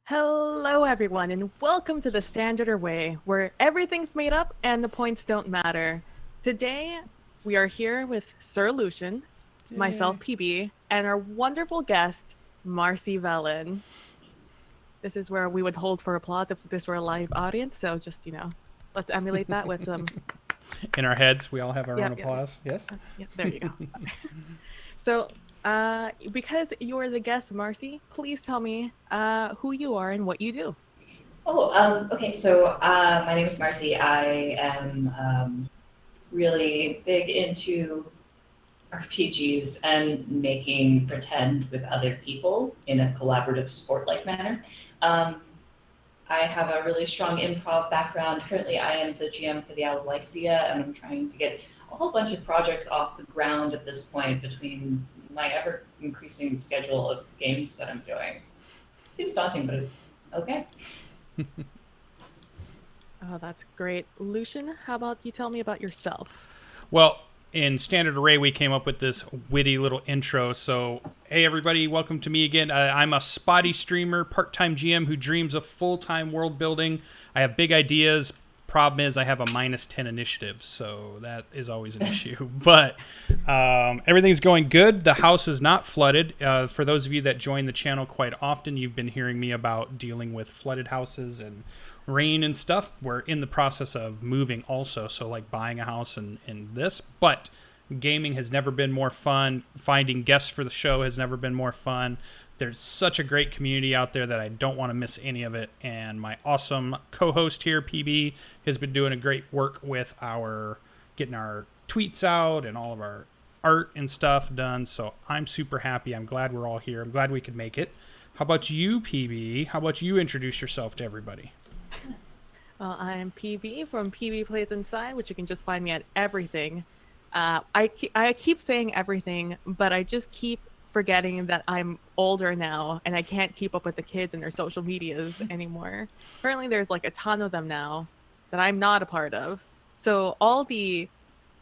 Hello, everyone, and welcome to the Standard Array, where everything's made up and the points don't matter. Today, we are here with SirLucien, myself, PB, and our wonderful guest, Marsie Vellan. This is where we would hold for applause if this were a live audience, so just, let's emulate that with some... In our heads, we all have our own applause. Yes? Yeah, there you go. So, because you're the guest, Marsie, please tell me who you are and what you do. Okay. So my name is Marsie. I am really big into RPGs and making pretend with other people in a collaborative sport-like manner. I have a really strong improv background. Currently, I am the GM for the Lysia, and I'm trying to get a whole bunch of projects off the ground at this point between my ever-increasing schedule of games that I'm doing. Seems daunting, but it's okay. Oh, that's great. Lucian, how about you tell me about yourself? Well, in Standard Array, we came up with this witty little intro. So, hey, everybody, welcome to me again. I'm a spotty streamer, part-time GM who dreams of full-time world building. I have big ideas. Problem is, I have a -10 initiative, so that is always an issue. But everything's going good. The house is not flooded. For those of you that join the channel quite often, you've been hearing me about dealing with flooded houses and rain and stuff. We're in the process of moving also, so like buying a house and this. But gaming has never been more fun. Finding guests for the show has never been more fun. There's such a great community out there that I don't want to miss any of it. And my awesome co-host here, PB, has been doing a great work with getting our tweets out and all of our art and stuff done. So I'm super happy. I'm glad we're all here. I'm glad we could make it. How about you, PB? How about you introduce yourself to everybody? Well, I'm PB from PB Plays Inside, which you can just find me at everything. I keep saying everything, but I just keep forgetting that I'm older now and I can't keep up with the kids and their social medias anymore. Currently, there's like a ton of them now that I'm not a part of. So all the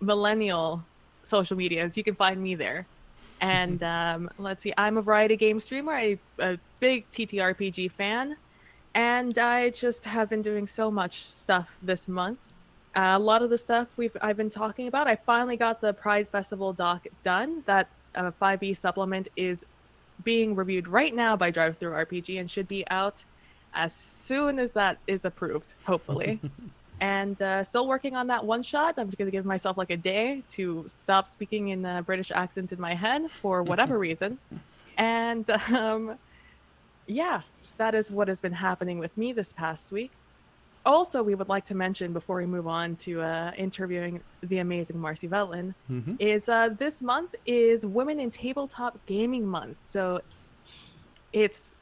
millennial social medias, you can find me there. And let's see, I'm a variety game streamer. I'm a big ttrpg fan. And I just have been doing so much stuff this month. A lot of the stuff I've been talking about, I finally got the Pride Festival doc done. That 5e supplement is being reviewed right now by Drive-Thru RPG and should be out as soon as that is approved, hopefully. And still working on that one shot. I'm going to give myself like a day to stop speaking in a British accent in my head for whatever reason. And yeah. That is what has been happening with me this past week. Also, we would like to mention before we move on to interviewing the amazing Marsie Vellan, is this month is Women in Tabletop Gaming Month. So it's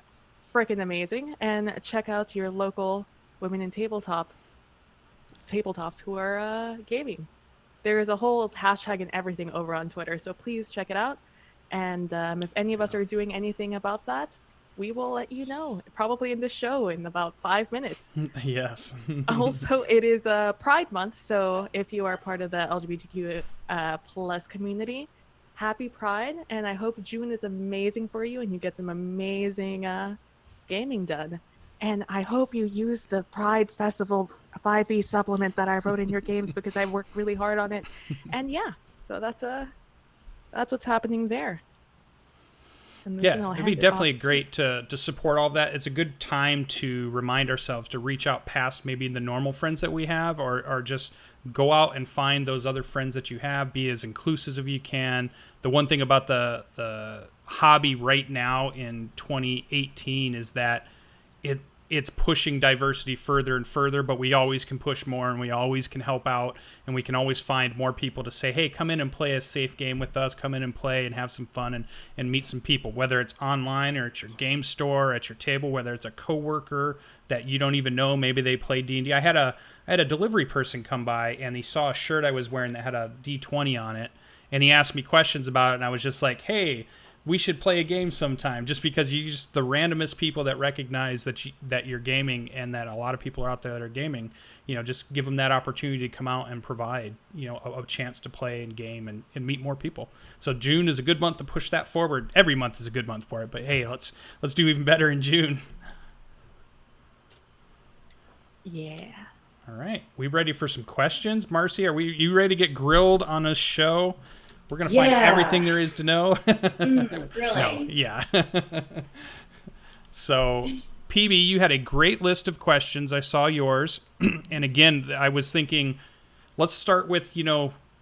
freaking amazing. And check out your local women in tabletops who are gaming. There is a whole hashtag and everything over on Twitter. So please check it out. And if any of us are doing anything about that, we will let you know, probably in the show in about 5 minutes. Yes. Also, it is Pride Month, so if you are part of the LGBTQ plus community, happy Pride, and I hope June is amazing for you and you get some amazing gaming done. And I hope you use the Pride Festival 5e supplement that I wrote in your games because I worked really hard on it. And yeah, so that's what's happening there. Yeah, it'd be definitely great to support all of that. It's a good time to remind ourselves to reach out past maybe the normal friends that we have or just go out and find those other friends that you have. Be as inclusive as you can. The one thing about the hobby right now in 2018 is that it's pushing diversity further and further, but we always can push more and we always can help out and we can always find more people to say, hey, come in and play a safe game with us, come in and play and have some fun and meet some people, whether it's online or at your game store, at your table, whether it's a coworker that you don't even know, maybe they play D&D. I had a delivery person come by and he saw a shirt I was wearing that had a D20 on it and he asked me questions about it and I was just like, hey, we should play a game sometime, just because you just the randomest people that recognize that you're gaming and that a lot of people are out there that are gaming, just give them that opportunity to come out and provide, a chance to play and game and meet more people. So June is a good month to push that forward. Every month is a good month for it, but hey, let's do even better in June. Yeah. All right. We ready for some questions? Marcie, you ready to get grilled on a show? We're going to find everything there is to know. Grilling. No, yeah. So, PB, you had a great list of questions. I saw yours. And again, I was thinking, let's start with,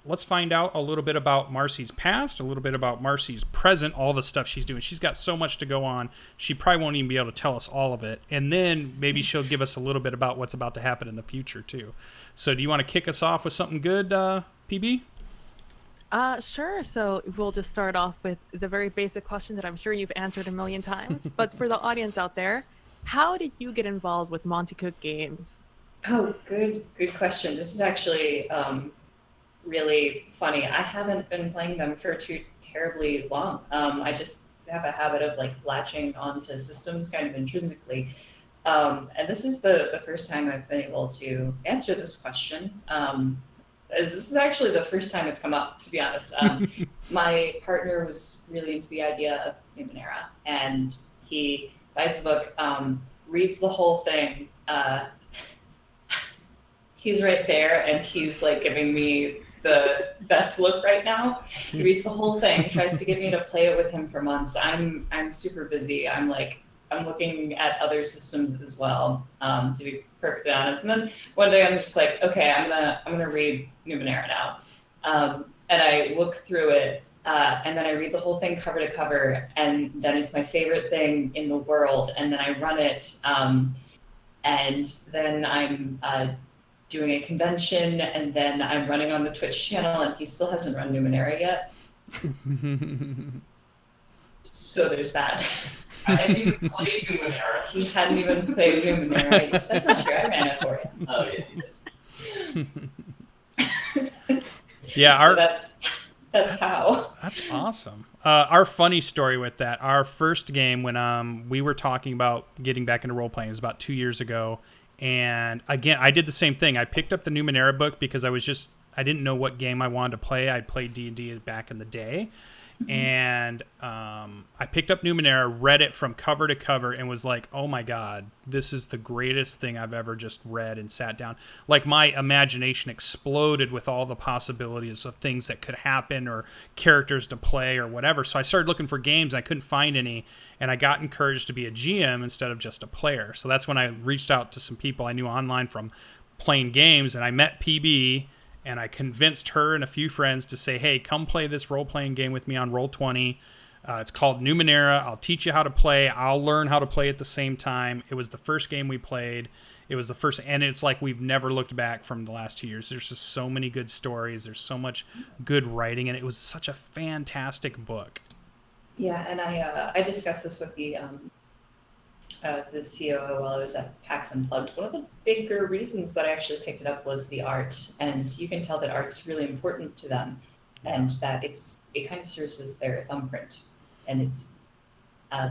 let's find out a little bit about Marsie's past, a little bit about Marsie's present, all the stuff she's doing. She's got so much to go on. She probably won't even be able to tell us all of it. And then maybe she'll give us a little bit about what's about to happen in the future, too. So do you want to kick us off with something good, PB? Sure. So we'll just start off with the very basic question that I'm sure you've answered a million times. But for the audience out there, how did you get involved with Monte Cook Games? Oh, good question. This is actually really funny. I haven't been playing them for too terribly long. I just have a habit of like latching onto systems kind of intrinsically. And this is the first time I've been able to answer this question. As this is actually the first time it's come up, to be honest. My partner was really into the idea of Numenera, and he buys the book, reads the whole thing. He's right there, and he's like giving me the best look right now. He reads the whole thing, tries to get me to play it with him for months. I'm super busy. I'm looking at other systems as well, to be perfectly honest. And then one day I'm just like, okay, I'm gonna read Numenera now, and I look through it, and then I read the whole thing cover to cover, and then it's my favorite thing in the world. And then I run it, and then I'm doing a convention, and then I'm running on the Twitch channel, and he still hasn't run Numenera yet. So there's that. I hadn't even played Numenera. He hadn't even played Numenera. That's not true. I ran it for him. Oh, yeah, you did. Yeah, so that's how. That's awesome. Our funny story with that, our first game when we were talking about getting back into role-playing, was about 2 years ago. And again, I did the same thing. I picked up the Numenera book because I didn't know what game I wanted to play. I'd played D&D back in the day. And I picked up Numenera, read it from cover to cover, and was like, oh my god, this is the greatest thing I've ever just read, and sat down. Like, my imagination exploded with all the possibilities of things that could happen, or characters to play, or whatever. So I started looking for games. I couldn't find any, and I got encouraged to be a GM instead of just a player. So that's when I reached out to some people I knew online from playing games, and I met PB, and I convinced her and a few friends to say, hey, come play this role-playing game with me on Roll20. It's called Numenera. I'll teach you how to play. I'll learn how to play at the same time. It was the first game we played. It was the first, and it's like we've never looked back from the last 2 years. There's just so many good stories. There's so much good writing, and it was such a fantastic book. Yeah, and I discussed this with the COO while I was at PAX Unplugged. One of the bigger reasons that I actually picked it up was the art, and you can tell that art's really important to them, and that it kind of serves as their thumbprint, and it's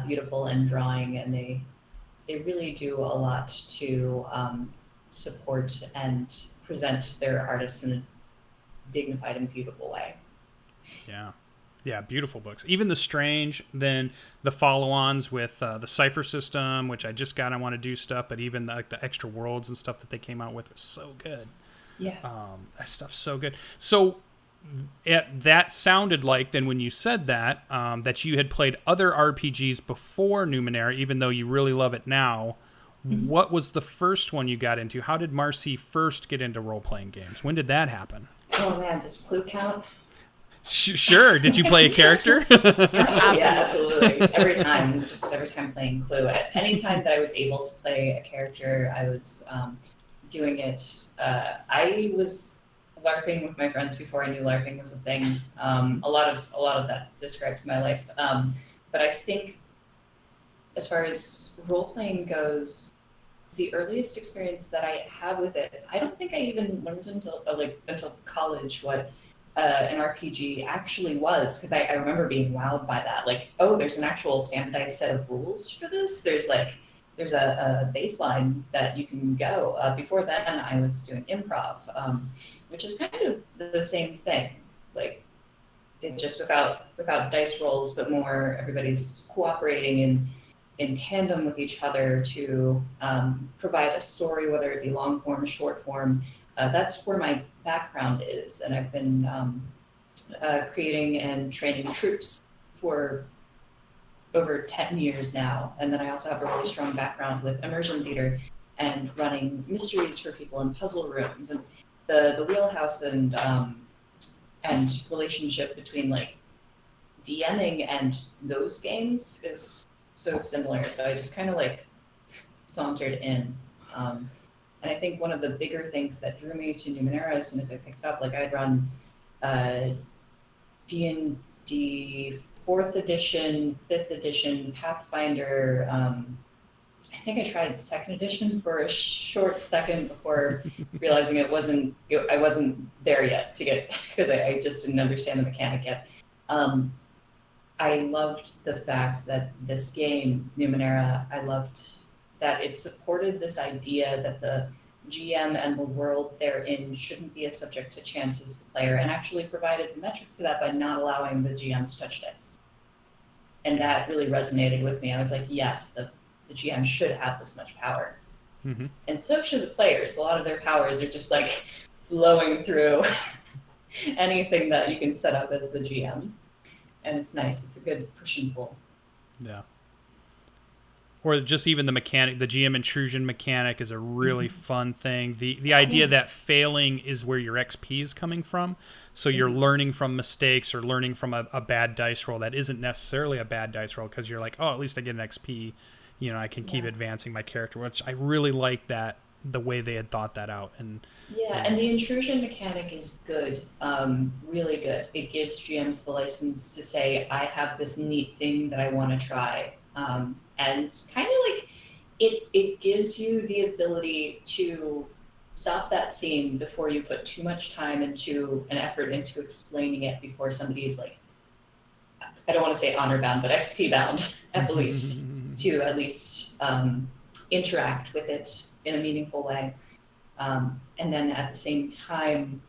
beautiful and drawing, and they really do a lot to support and present their artists in a dignified and beautiful way. Yeah, beautiful books. Even The Strange, then the follow-ons with the Cipher System, which I just got. I want to do stuff, but even like the extra worlds and stuff that they came out with was so good. Yeah. That stuff's so good. So that sounded like, then when you said that, that you had played other RPGs before Numenera, even though you really love it now. Mm-hmm. What was the first one you got into? How did Marcie first get into role-playing games? When did that happen? Oh man, does Clue count? Sure. Did you play a character? Yeah, absolutely. Every time playing Clue. Any time that I was able to play a character, I was doing it. I was LARPing with my friends before I knew LARPing was a thing. A lot of that describes my life. But I think, as far as role playing goes, the earliest experience that I have with it, I don't think I even learned until college what an RPG actually was, because I remember being wowed by that. Like, oh, there's an actual standardized set of rules for this. There's a baseline that you can go. Before then, I was doing improv, which is kind of the same thing. Like, it just without dice rolls, but more everybody's cooperating in tandem with each other to provide a story, whether it be long form, short form. That's where my background is, and I've been creating and training troops for over 10 years now. And then I also have a really strong background with immersion theater and running mysteries for people in puzzle rooms. And the wheelhouse and relationship between like DMing and those games is so similar. So I just kind of like sauntered in. And I think one of the bigger things that drew me to Numenera as soon as I picked it up, like I'd run D&D 4th edition, 5th edition, Pathfinder. I think I tried 2nd edition for a short second before realizing I wasn't there yet to get, because I just didn't understand the mechanic yet. I loved the fact that this game, Numenera, I loved that it supported this idea that the GM and the world therein shouldn't be a subject to chance as the player, and actually provided the metric for that by not allowing the GM to touch dice. And that really resonated with me. I was like, yes, the GM should have this much power. Mm-hmm. And so should the players. A lot of their powers are just like blowing through anything that you can set up as the GM. And it's nice. It's a good push and pull. Yeah. Or just even the mechanic, the GM intrusion mechanic is a really fun thing. The idea that failing is where your XP is coming from. So you're learning from mistakes or learning from a bad dice roll that isn't necessarily a bad dice roll, because you're like, oh, at least I get an XP. You know, I can keep advancing my character, which I really like that, the way they had thought that out. And and the intrusion mechanic is good, really good. It gives GMs the license to say, I have this neat thing that I want to try. And kind of like it gives you the ability to stop that scene before you put too much time into an effort into explaining it before somebody's like, I don't want to say honor bound, but XP bound at least to at least interact with it in a meaningful way. And then at the same time,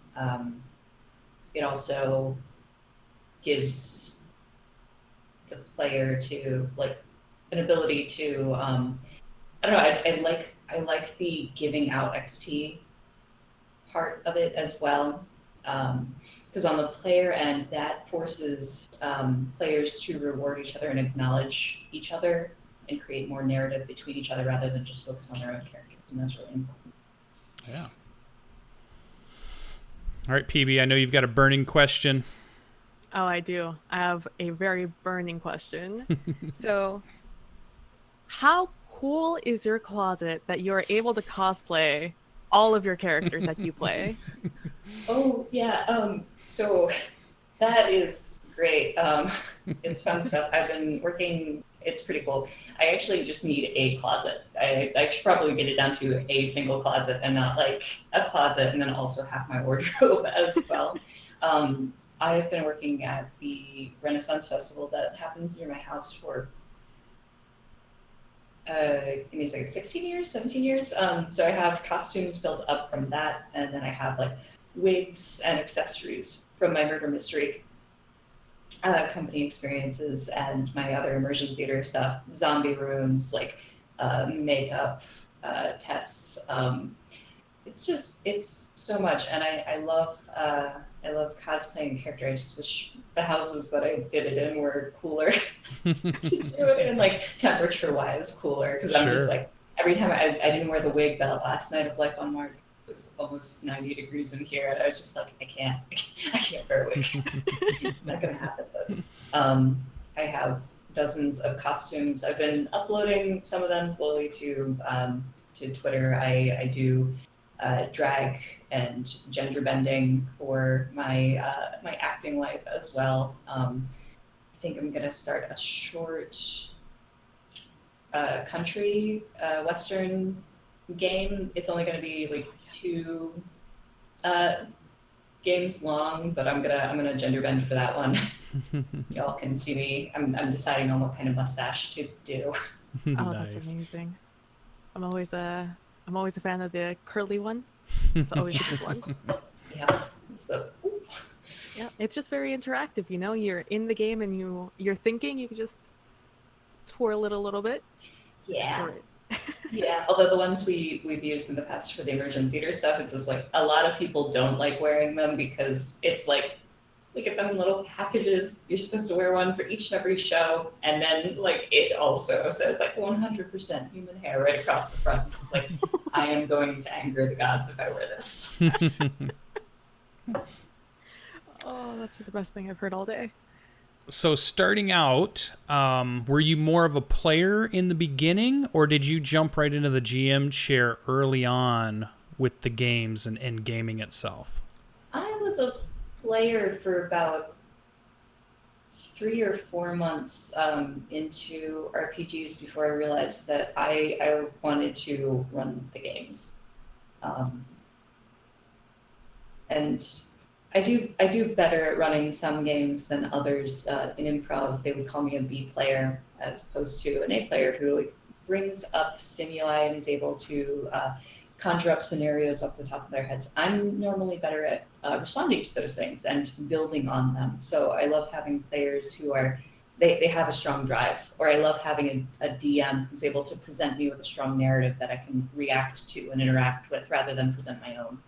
it also gives the player to like an ability to I don't know, I like the giving out XP part of it as well, because on the player end that forces players to reward each other and acknowledge each other and create more narrative between each other rather than just focus on their own characters, and that's really important. Yeah. All right, PB, I know you've got a burning question. Oh, I do. I have a very burning question. So, how cool is your closet that you're able to cosplay all of your characters that you play? Oh, yeah. So that is great. It's fun stuff. I've been working, it's pretty cool. I actually just need a closet. I should probably get it down to a single closet and not like a closet and then also have my wardrobe as well. I have been working at the Renaissance Festival that happens near my house for give me a second, 16 years, 17 years. So I have costumes built up from that, and then I have like wigs and accessories from my murder mystery company experiences and my other immersion theater stuff, zombie rooms, like makeup tests. It's so much, and I love cosplaying a character. I just wish the houses that I did it in were cooler to do it in, like temperature-wise cooler. Because I'm just like, every time I didn't wear the wig that last night of Life on Marr'd. It was almost 90 degrees in here, and I was just like, I can't wear a wig. It's not gonna happen. But I have dozens of costumes. I've been uploading some of them slowly to Twitter. I do drag and gender bending for my my acting life as well. I think I'm gonna start a short country western game. It's only gonna be like 2 games long, but I'm gonna gender bend for that one. Y'all can see me. I'm deciding on what kind of mustache to do. Oh, Nice. that's amazing. I'm always a fan of the curly one. It's always a good one. Yeah. So, Yeah, it's just very interactive, you know. You're in the game and you're thinking, you can just twirl it a little bit. Yeah. Great. Yeah, although the ones we've used in the past for the immersion theater stuff, it's just like a lot of people don't like wearing them because it's like we get them in little packages. You're supposed to wear one for each and every show, and then like it also says like 100% human hair right across the front. It's just like I am going to anger the gods if I wear this. Oh, that's the best thing I've heard all day. So starting out, were you more of a player in the beginning, or did you jump right into the GM chair early on with the games and gaming itself? I was a player for about 3 or 4 months into RPGs before I realized that I wanted to run the games. And I do better at running some games than others. In improv, they would call me a B player as opposed to an A player who like, brings up stimuli and is able to conjure up scenarios off the top of their heads. I'm normally better at responding to those things and building on them. So I love having players who are they have a strong drive, or I love having a DM who's able to present me with a strong narrative that I can react to and interact with rather than present my own.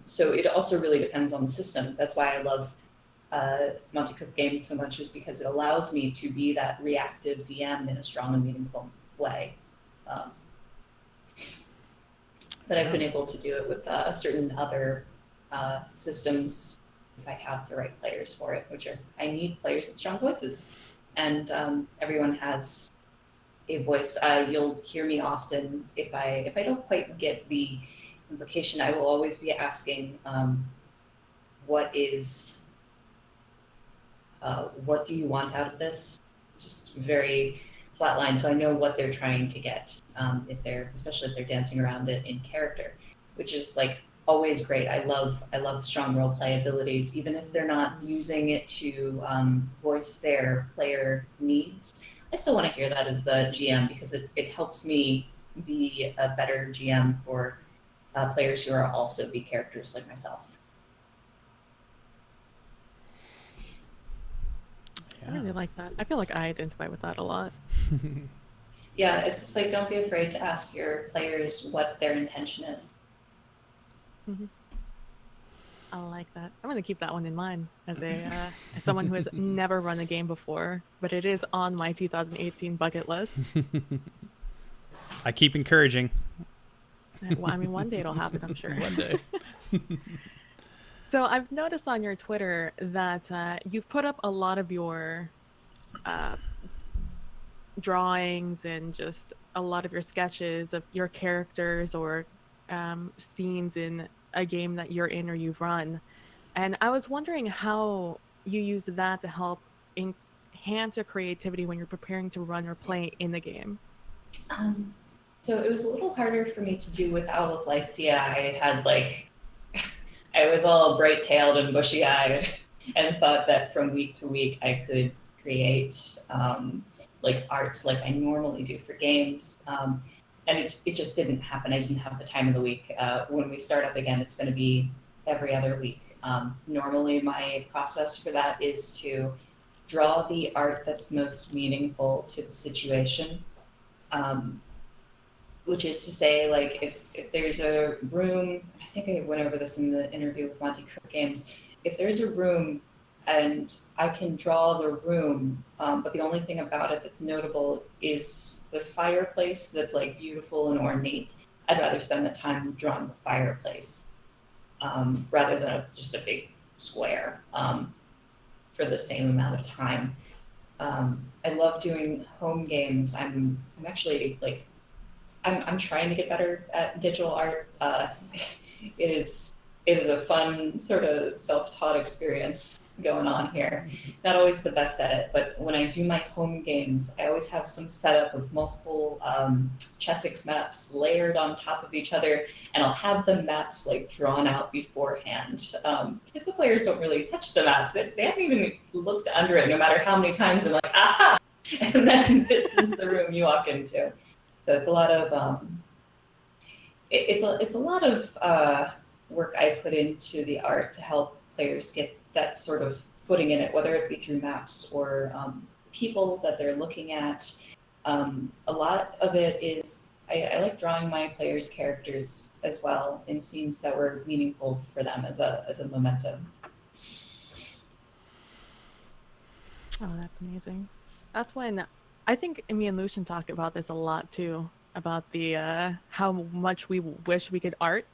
So it also really depends on the system. That's why I love Monte Cook games so much, is because it allows me to be that reactive DM in a strong and meaningful way. But I've been able to do it with certain other systems if I have the right players for it, which are I need players with strong voices, and everyone has a voice. You'll hear me often if I don't quite get the implication, I will always be asking, what do you want out of this? Just very flat line, so I know what they're trying to get, especially if they're dancing around it in character, which is like always great. I love strong role play abilities, even if they're not using it to voice their player needs. I still want to hear that as the GM because it helps me be a better GM for players who are also be characters like myself. I really like that. I feel like I identify with that a lot. Yeah, it's just like don't be afraid to ask your players what their intention is. Mm-hmm. I like that. I'm going to keep that one in mind as as someone who has never run a game before, but it is on my 2018 bucket list. I keep encouraging. Well, I mean, one day it'll happen, I'm sure. One day. So I've noticed on your Twitter that you've put up a lot of your drawings and just a lot of your sketches of your characters or scenes in a game that you're in or you've run. And I was wondering how you use that to help enhance your creativity when you're preparing to run or play in the game. So it was a little harder for me to do with Owl of Lysia. I was all bright-tailed and bushy-eyed and thought that from week to week I could create like art like I normally do for games. And it just didn't happen. I didn't have the time of the week. When we start up again, it's going to be every other week. Normally my process for that is to draw the art that's most meaningful to the situation. Which is to say, like, if there's a room, I think I went over this in the interview with Monte Cook Games, if there's a room and I can draw the room, but the only thing about it that's notable is the fireplace that's like beautiful and ornate, I'd rather spend the time drawing the fireplace rather than just a big square for the same amount of time. I love doing home games. I'm actually like, I'm trying to get better at digital art. It is a fun sort of self-taught experience going on here. Not always the best at it, but when I do my home games, I always have some setup of multiple Chessex maps layered on top of each other, and I'll have the maps like drawn out beforehand because the players don't really touch the maps. They haven't even looked under it, no matter how many times I'm like, aha! And then this is the room you walk into. So it's a lot of it's a lot of work I put into the art to help players get that sort of footing in it, whether it be through maps or people that they're looking at. A lot of it is I like drawing my players' characters as well in scenes that were meaningful for them as a momentum. Oh, that's amazing. That's when I think me and Lucian talk about this a lot too, about the how much we wish we could art,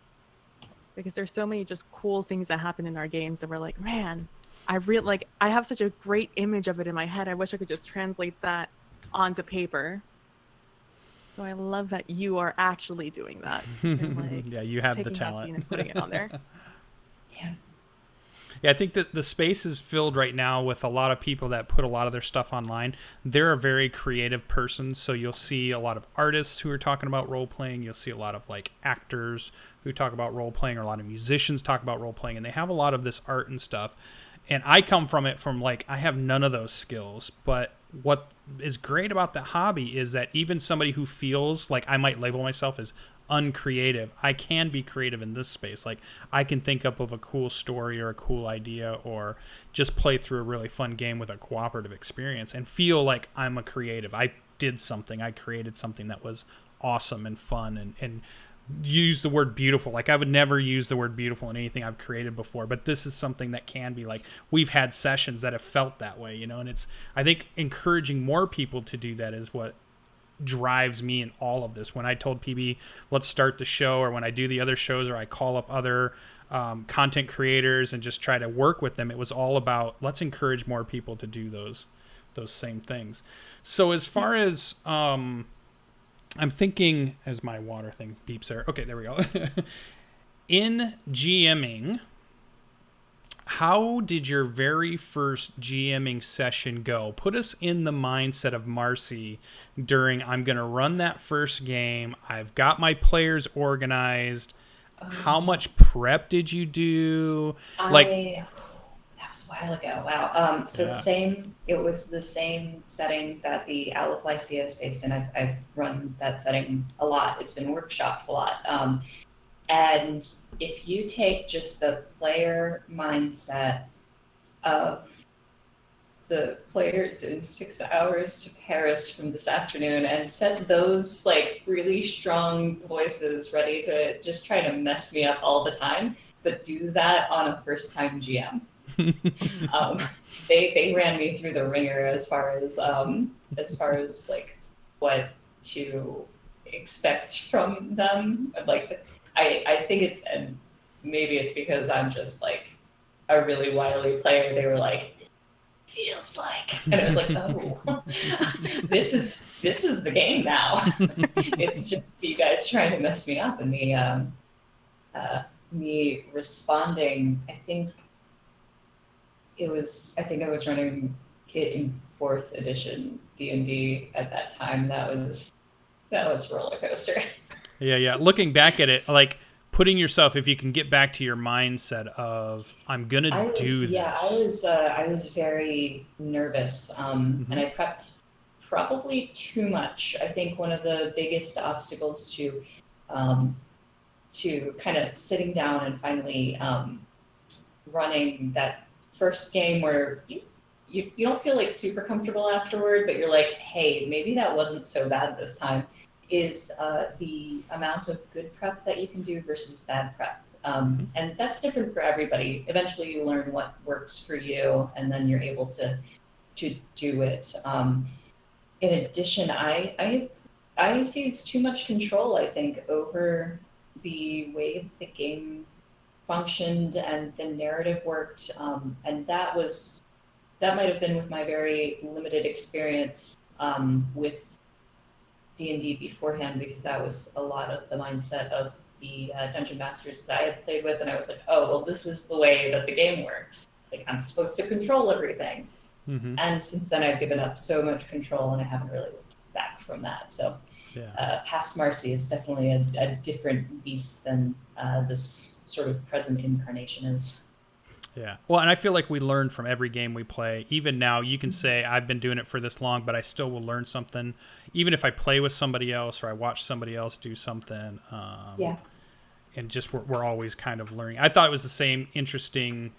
because there's so many just cool things that happen in our games that we're like, man, I have such a great image of it in my head. I wish I could just translate that onto paper. So I love that you are actually doing that. And like yeah, you have the taking that talent scene and putting it on there. Yeah. Yeah, I think that the space is filled right now with a lot of people that put a lot of their stuff online. They're a very creative person, so you'll see a lot of artists who are talking about role playing. You'll see a lot of like actors who talk about role playing, or a lot of musicians talk about role playing, and they have a lot of this art and stuff. And I come from it from like, I have none of those skills, but what is great about the hobby is that even somebody who feels like I might label myself as uncreative, I can be creative in this space. Like I can think up of a cool story or a cool idea, or just play through a really fun game with a cooperative experience and feel like I'm a creative. I did something. I created something that was awesome and fun, and use the word beautiful. Like I would never use the word beautiful in anything I've created before, but this is something that can be like, we've had sessions that have felt that way, you know, and it's, I think encouraging more people to do that is what drives me in all of this. When I told PB, let's start the show, or when I do the other shows, or I call up other content creators and just try to work with them, it was all about, let's encourage more people to do those same things. So as far as, I'm thinking, as my water thing beeps there. Okay, there we go. In GMing, how did your very first GMing session go? Put us in the mindset of Marsie during, I'm going to run that first game. I've got my players organized. How much prep did you do? That was a while ago. Wow. So Yeah. it was the same setting that the Owl of Lysia is based in. I've run that setting a lot. It's been workshopped a lot. And if you take just the player mindset of the players in 6 hours to Paris from this afternoon and set those like really strong voices ready to just try to mess me up all the time, but do that on a first time GM. They ran me through the ringer as far as like what to expect from them. Like I think it's, and maybe it's because I'm just like a really wily player. They were like, feels like, and it was like, oh, this is the game now. It's just you guys trying to mess me up, and me responding. I think I was running it in 4th edition D&D at that time. That was roller coaster. Yeah. Looking back at it, like putting yourself, if you can get back to your mindset of, I'm going to do this. Yeah, I was very nervous, and I prepped probably too much. I think one of the biggest obstacles to kind of sitting down and finally running that first game where you don't feel like super comfortable afterward, but you're like, hey, maybe that wasn't so bad this time, is the amount of good prep that you can do versus bad prep. And that's different for everybody. Eventually you learn what works for you, and then you're able to do it. In addition, I seized too much control, I think, over the way the game functioned and the narrative worked, and that might have been with my very limited experience with D&D beforehand, because that was a lot of the mindset of the dungeon masters that I had played with, and I was like, oh, well, this is the way that the game works. Like, I'm supposed to control everything. And since then, I've given up so much control, and I haven't really looked back from that. So past Marsie is definitely a different beast than this sort of present incarnation is. Yeah. Well, and I feel like we learn from every game we play. Even now, you can say, I've been doing it for this long, but I still will learn something. Even if I play with somebody else or I watch somebody else do something. just we're always kind of learning. I thought it was the same interesting.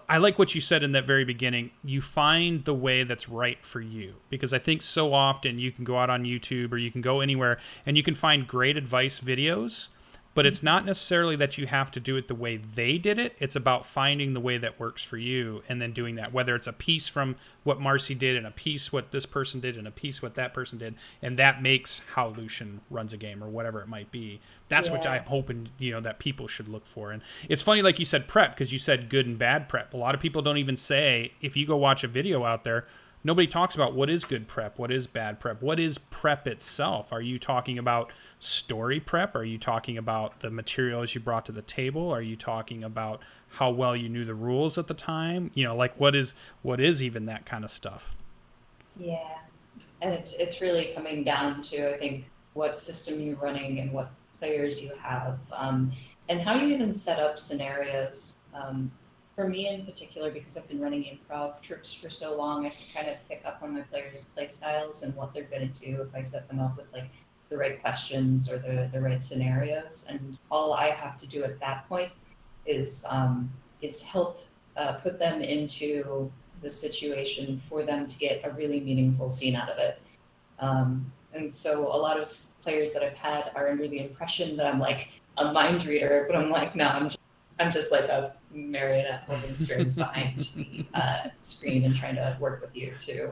I like what you said in that very beginning. You find the way that's right for you, because I think so often you can go out on YouTube or you can go anywhere and you can find great advice videos, but it's not necessarily that you have to do it the way they did it. It's about finding the way that works for you and then doing that, whether it's a piece from what Marsie did and a piece what this person did and a piece what that person did, and that makes how Lucian runs a game or whatever it might be. That's what I'm hoping, that people should look for. And it's funny, like you said, prep, because you said good and bad prep. A lot of people don't even say, if you go watch a video out there, nobody talks about what is good prep, what is bad prep, what is prep itself. Are you talking about story prep? Are you talking about the materials you brought to the table? Are you talking about how well you knew the rules at the time? Like what is even that kind of stuff? Yeah, and it's really coming down to, I think, what system you're running and what players you have, and how you even set up scenarios. For me in particular, because I've been running improv troops for so long, I can kind of pick up on my players' play styles and what they're going to do if I set them up with like the right questions or the right scenarios. And all I have to do at that point is help put them into the situation for them to get a really meaningful scene out of it. And so a lot of players that I've had are under the impression that I'm like a mind reader, but I'm like, no, I'm just like a marionette holding strings behind the screen and trying to work with you to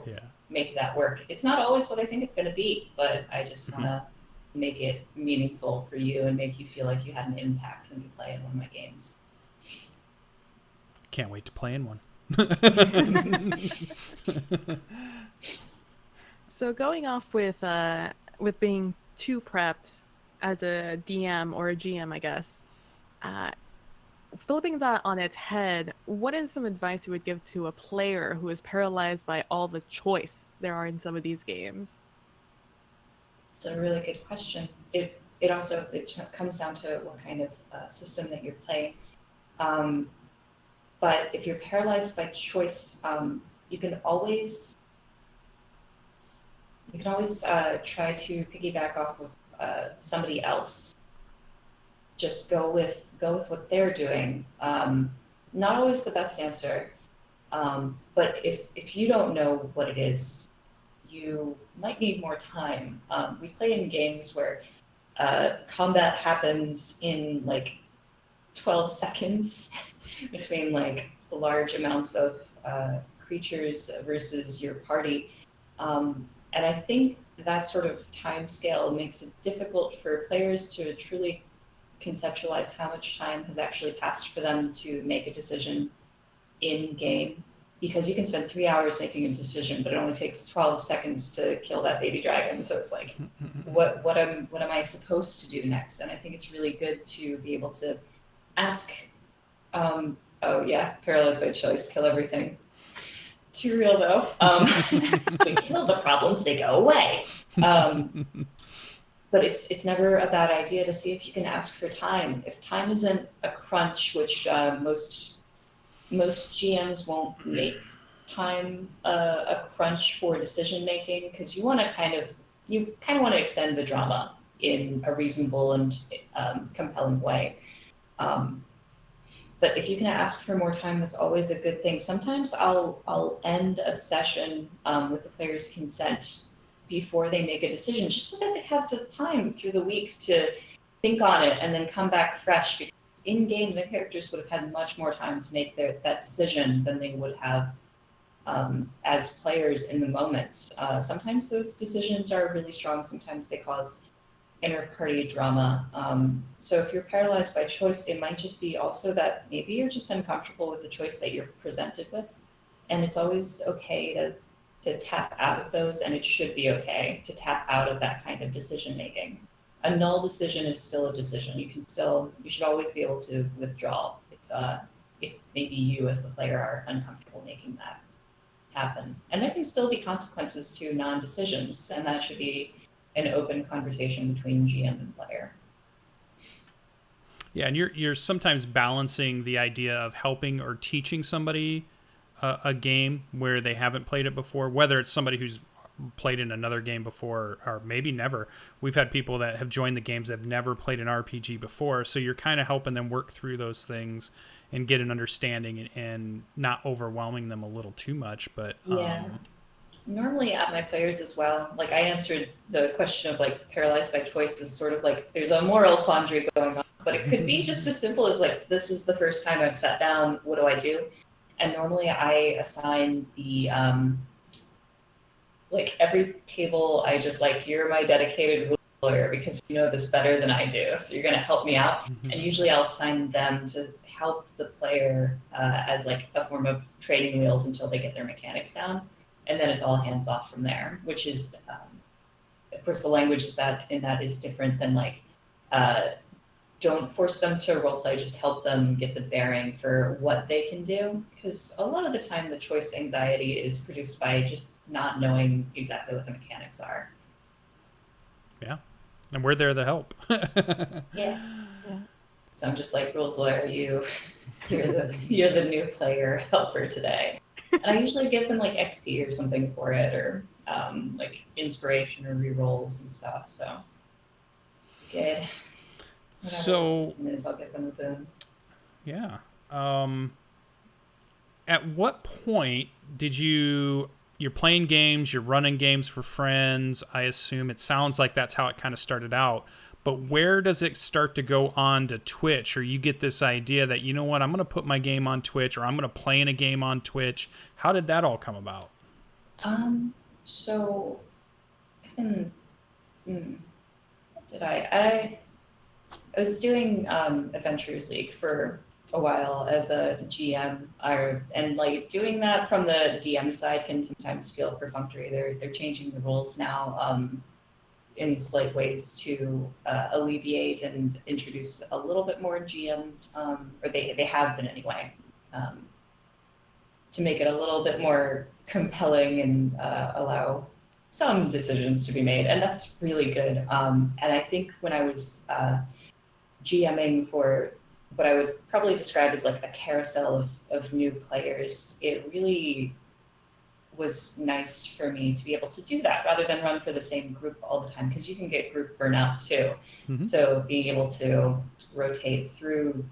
make that work. It's not always what I think it's going to be, but I just want to make it meaningful for you and make you feel like you had an impact when you play in one of my games. Can't wait to play in one. So going off with being too prepped as a DM or a GM, I guess, flipping that on its head, what is some advice you would give to a player who is paralyzed by all the choice there are in some of these games? It's a really good question. It also comes down to what kind of system that you're playing. But if you're paralyzed by choice, you can always try to piggyback off of somebody else. Just go with what they're doing. Not always the best answer, but if you don't know what it is, you might need more time. We play in games where combat happens in like 12 seconds between like large amounts of creatures versus your party. And I think that sort of time scale makes it difficult for players to truly conceptualize how much time has actually passed for them to make a decision in game, because you can spend 3 hours making a decision, but it only takes 12 seconds to kill that baby dragon. So it's like, what am I supposed to do next? And I think it's really good to be able to ask, oh yeah, paralyzed by choice, kill everything. Too real though. We kill the problems, they go away. But it's never a bad idea to see if you can ask for time. If time isn't a crunch, which most GMs won't make time a crunch for decision making, because you kind of want to extend the drama in a reasonable and compelling way. But if you can ask for more time, that's always a good thing. Sometimes I'll end a session with the player's consent before they make a decision, just so that they have the time through the week to think on it and then come back fresh. Because in game, the characters would have had much more time to make that decision than they would have as players in the moment. Sometimes those decisions are really strong. Sometimes they cause inter-party drama. So if you're paralyzed by choice, it might just be also that maybe you're just uncomfortable with the choice that you're presented with. And it's always okay to tap out of those, and it should be okay to tap out of that kind of decision making. A null decision is still a decision. You should always be able to withdraw if maybe you as the player are uncomfortable making that happen. And there can still be consequences to non-decisions, and that should be an open conversation between GM and player. Yeah, and you're sometimes balancing the idea of helping or teaching somebody a game where they haven't played it before, whether it's somebody who's played in another game before, or maybe never. We've had people that have joined the games that have never played an RPG before, so you're kind of helping them work through those things and get an understanding and not overwhelming them a little too much. But Yeah. Normally at my players as well, like I answered the question of like paralyzed by choice is sort of like there's a moral quandary going on, but it could be just as simple as like, this is the first time I've sat down, what do I do? And normally I assign the, like every table, I just like, you're my dedicated rules lawyer because you know this better than I do, so you're gonna help me out. And usually I'll assign them to help the player as like a form of training wheels until they get their mechanics down. And then it's all hands off from there, which is, of course, the language is that is different than like, don't force them to roleplay, just help them get the bearing for what they can do. Because a lot of the time, the choice anxiety is produced by just not knowing exactly what the mechanics are. Yeah, and we're there to help. Yeah. So I'm just like, rules lawyer, you're the new player helper today. And I usually give them like XP or something for it, or like inspiration or rerolls and stuff. So it's good. Whatever So the system is, I'll give them a boon. Yeah. At what point did you're playing games, you're running games for friends? I assume it sounds like that's how it kind of started out. But where does it start to go on to Twitch, or you get this idea that, you know what, I'm going to put my game on Twitch, or I'm going to play in a game on Twitch? How did that all come about? So, I was doing Adventures League for a while as a GM, and like doing that from the DM side can sometimes feel perfunctory. They're changing the rules now in slight ways to alleviate and introduce a little bit more GM, or they have been anyway, to make it a little bit more compelling and allow some decisions to be made, and that's really good. And I think when I was GMing for what I would probably describe as like a carousel of new players, it really was nice for me to be able to do that rather than run for the same group all the time, because you can get group burnout too. Mm-hmm. So being able to rotate through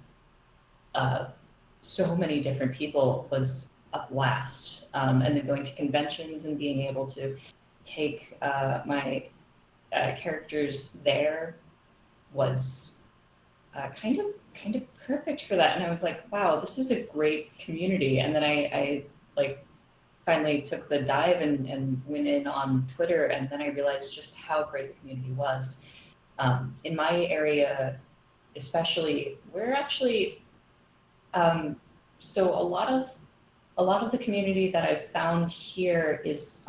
so many different people was a blast. And then going to conventions and being able to take my characters there was kind of perfect for that. And I was like, wow, this is a great community. And then I like finally took the dive and went in on Twitter, and then I realized just how great the community was. In my area, especially, we're actually so a lot of the community that I've found here is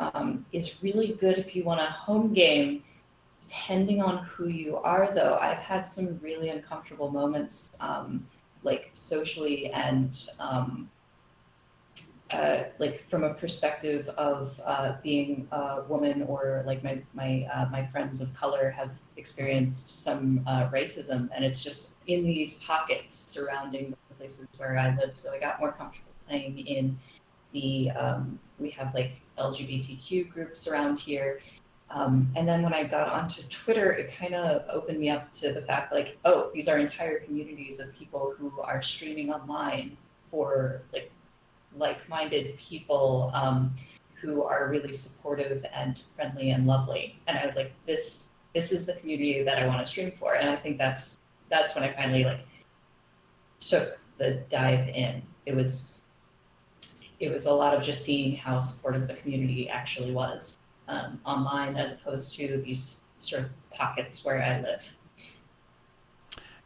really good if you want a home game. Depending on who you are, though, I've had some really uncomfortable moments, like socially and like from a perspective of being a woman, or like my friends of color have experienced some racism, and it's just in these pockets surrounding the places where I live. So I got more comfortable playing in the we have like LGBTQ groups around here. And then when I got onto Twitter, it kind of opened me up to the fact like, oh, these are entire communities of people who are streaming online for like-minded people who are really supportive and friendly and lovely. And I was like, this is the community that I want to stream for. And I think that's when I finally like took the dive in. It was a lot of just seeing how supportive the community actually was online, as opposed to these sort of pockets where I live.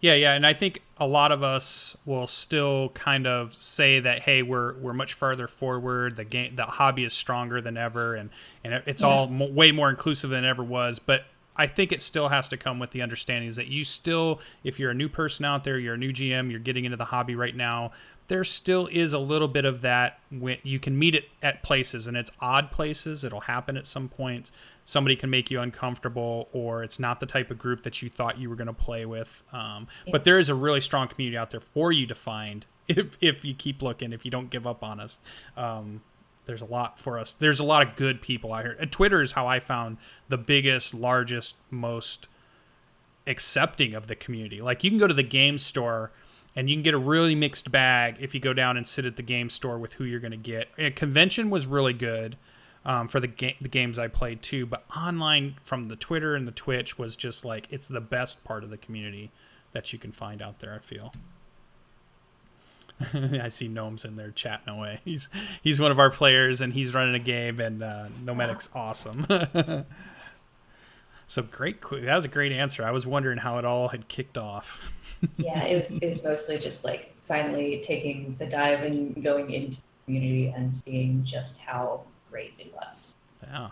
Yeah, and I think a lot of us will still kind of say that, hey, we're much farther forward. The hobby is stronger than ever, and it's all way more inclusive than it ever was. But I think it still has to come with the understanding is that you still, if you're a new person out there, you're a new GM, you're getting into the hobby right now, there still is a little bit of that. When you can meet it at places, and it's odd places. It'll happen at some point. Somebody can make you uncomfortable, or it's not the type of group that you thought you were going to play with. But there is a really strong community out there for you to find if you keep looking, if you don't give up on us. there's a lot for us. There's a lot of good people out here. And Twitter is how I found the biggest, largest, most accepting of the community. Like, you can go to the game store and you can get a really mixed bag if you go down and sit at the game store with who you're going to get. A convention was really good for the games I played too, but online from the Twitter and the Twitch was just like, it's the best part of the community that you can find out there, I feel. I see Gnome's in there chatting away. He's one of our players, and he's running a game, and Nomadic's awesome. So great. That was a great answer. I was wondering how it all had kicked off. Yeah, it was mostly just like finally taking the dive and going into the community and seeing just how great it was. Yeah.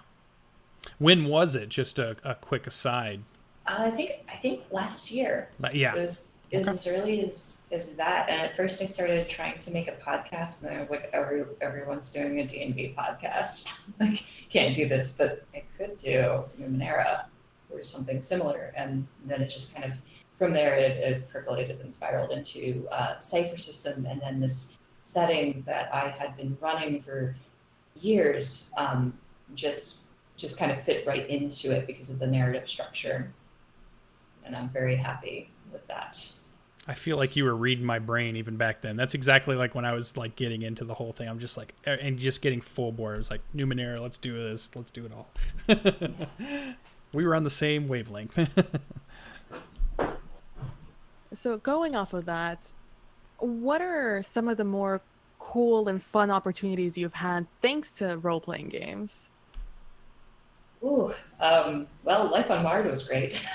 When was it? Just a quick aside. I think last year. Yeah. It was as early as that. And at first I started trying to make a podcast, and then I was like, everyone's doing a D&D podcast. Like, can't do this, but I could do Numenera or something similar. And then it just kind of, from there, it percolated and spiraled into Cypher System, and then this setting that I had been running for years just kind of fit right into it because of the narrative structure. And I'm very happy with that. I feel like you were reading my brain even back then. That's exactly like when I was like getting into the whole thing. I'm just like, and just getting full board. It was like, Numenera, let's do this. Let's do it all. We were on the same wavelength. So going off of that, what are some of the more cool and fun opportunities you've had thanks to role-playing games? Ooh, well, life on Marr'd was great.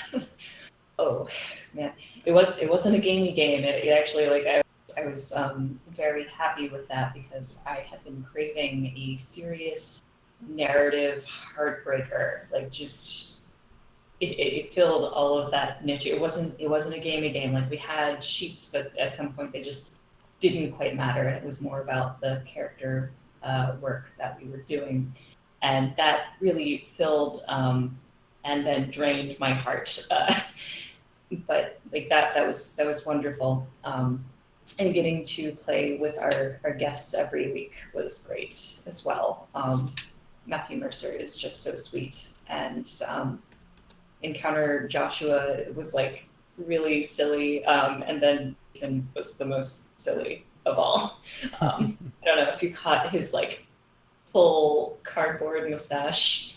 Oh man, it wasn't a gamey game. It actually, like, I was very happy with that because I had been craving a serious narrative heartbreaker. Like, just it filled all of that niche. It wasn't a gamey game. Like, we had sheets, but at some point they just didn't quite matter. It was more about the character work that we were doing, and that really filled and then drained my heart. But like that was wonderful. And getting to play with our guests every week was great as well. Matthew Mercer is just so sweet, and encounter Joshua was like really silly, and then Ethan was the most silly of all. I don't know if you caught his like full cardboard mustache,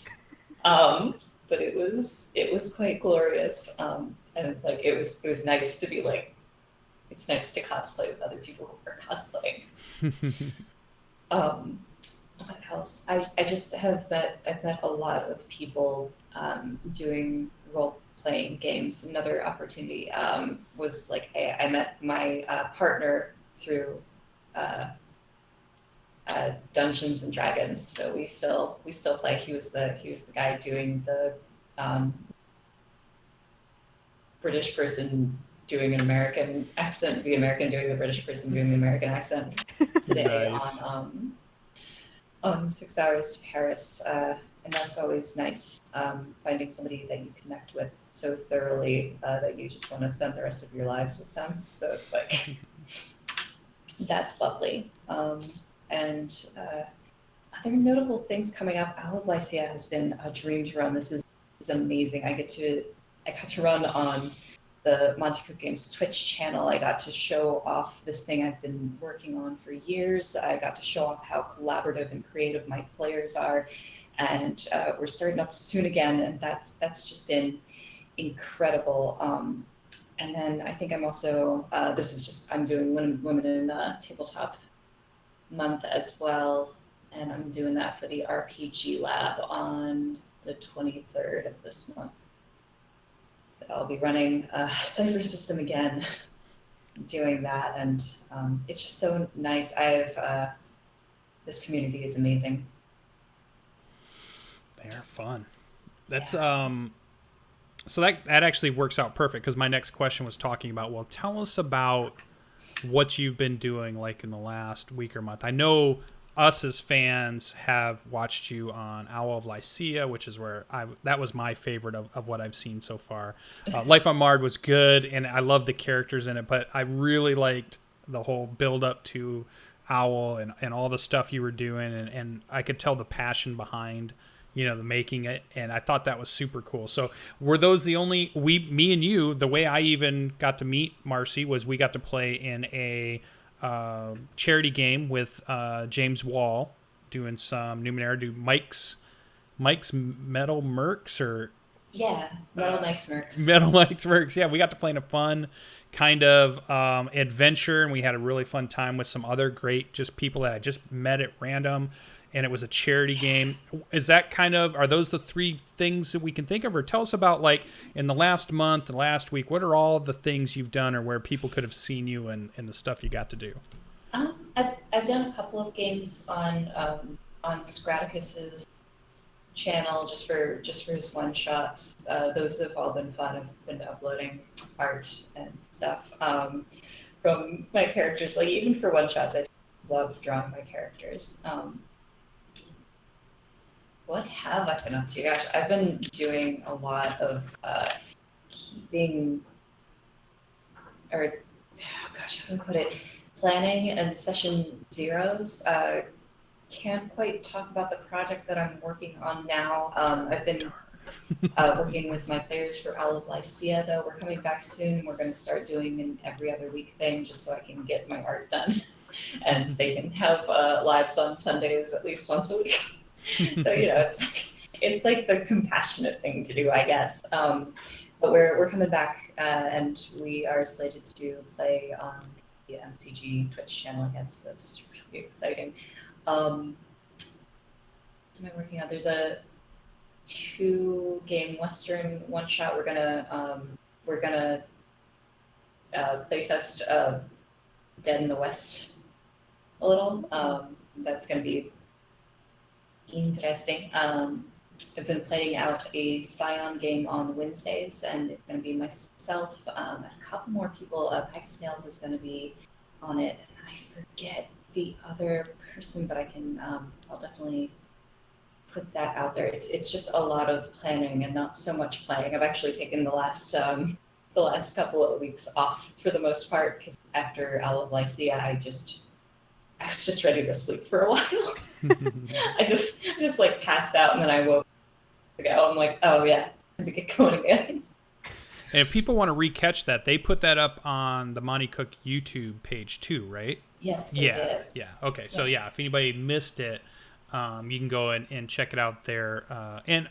but it was quite glorious, and like it was nice to be like, it's nice to cosplay with other people who are cosplaying. What else? I just I've met a lot of people doing role-playing games. Another opportunity was like, hey, I met my partner through Dungeons and Dragons, so we still play. He was the guy doing the British person doing an American accent, the American doing the British person doing the American accent today. Nice. On 6 Hours to Paris, and that's always nice, finding somebody that you connect with so thoroughly that you just want to spend the rest of your lives with them. So it's like, that's lovely. And other notable things coming up, Owl of Lysia has been a dream to run. This is amazing. I got to run on the Monte Cook Games Twitch channel. I got to show off this thing I've been working on for years. I got to show off how collaborative and creative my players are, and we're starting up soon again, and that's just been incredible. And then I think I'm also I'm doing Women in Tabletop Month as well, and I'm doing that for the RPG Lab on the 23rd of this month. I'll be running Cypher System again, doing that, and it's just so nice. This community is amazing. They are fun. That's so that actually works out perfect, because my next question was talking about, well, tell us about what you've been doing like in the last week or month. I know us as fans have watched you on Owl of Lysia, which is where that was my favorite of what I've seen so far. Life on Marr'd was good, and I loved the characters in it, but I really liked the whole build up to Owl and all the stuff you were doing, and I could tell the passion behind, you know, the making it, and I thought that was super cool. So were those the only, me and you, the way I even got to meet Marsie was we got to play in a charity game with James Wall, doing some Numenera, do Mike's Metal Mercs, or Yeah, Metal Mike's Mercs. Metal Mike's Mercs. Yeah, we got to play in a fun kind of adventure, and we had a really fun time with some other great just people that I just met at random, and it was a charity game. Is that kind of, are those the three things that we can think of? Or tell us about, like, in the last month, the last week, what are all the things you've done, or where people could have seen you and the stuff you got to do? I've done a couple of games on Scraticus's channel just for his one shots. Those have all been fun. I've been uploading art and stuff from my characters. Like, even for one shots, I love drawing my characters. What have I been up to? Gosh, I've been doing a lot of keeping, or gosh, how do I put it? Planning and session zeros. Can't quite talk about the project that I'm working on now. I've been working with my players for Owl of Lysia, though. We're coming back soon. We're going to start doing an every other week thing just so I can get my art done. And they can have lives on Sundays at least once a week. So, you know, it's like the compassionate thing to do, I guess. But we're coming back, and we are slated to play on the MCG Twitch channel again, so that's really exciting. What am I working on? There's a 2-game Western one shot. We're gonna playtest Dead in the West a little. That's gonna be interesting. I've been playing out a Scion game on Wednesdays, and it's going to be myself and a couple more people. Pike Snails is going to be on it, and I forget the other person, but I can. I'll definitely put that out there. It's just a lot of planning and not so much playing. I've actually taken the last couple of weeks off for the most part, because after Owl of Lycia, I was just ready to sleep for a while. I just like passed out, and then I woke ago. I'm like, oh yeah, it's time to get going again. And if people want to recatch that, they put that up on the Monty Cook YouTube page too, right? Yes, they did. Yeah. Okay. So yeah, if anybody missed it, you can go and check it out there. And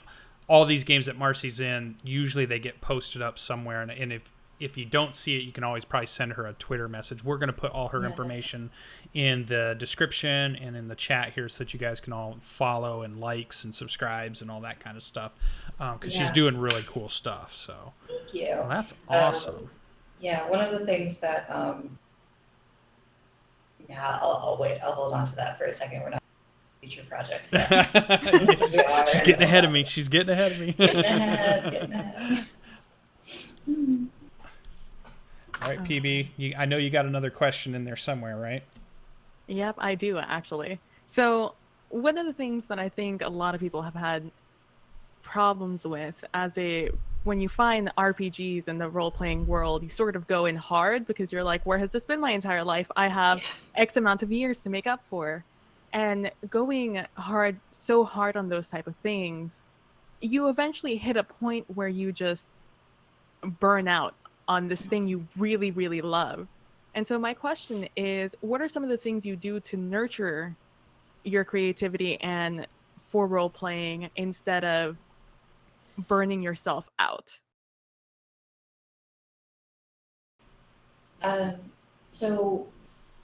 all these games that Marsie's in, usually they get posted up somewhere. And if you don't see it, you can always probably send her a Twitter message. We're going to put all her information in the description and in the chat here, so that you guys can all follow and likes and subscribes and all that kind of stuff, because she's doing really cool stuff. So thank you. Well, that's awesome. One of the things that I'll wait. I'll hold on to that for a second. We're not future projects yet. She's getting ahead of me. She's getting ahead of me. Getting ahead. All right, PB, I know you got another question in there somewhere, right? Yep, I do, actually. So one of the things that I think a lot of people have had problems with when you find RPGs in the role-playing world, you sort of go in hard because you're like, where has this been my entire life? I have X amount of years to make up for. And going so hard on those type of things, you eventually hit a point where you just burn out on this thing you really, really love. And so my question is, what are some of the things you do to nurture your creativity and for role playing instead of burning yourself out? So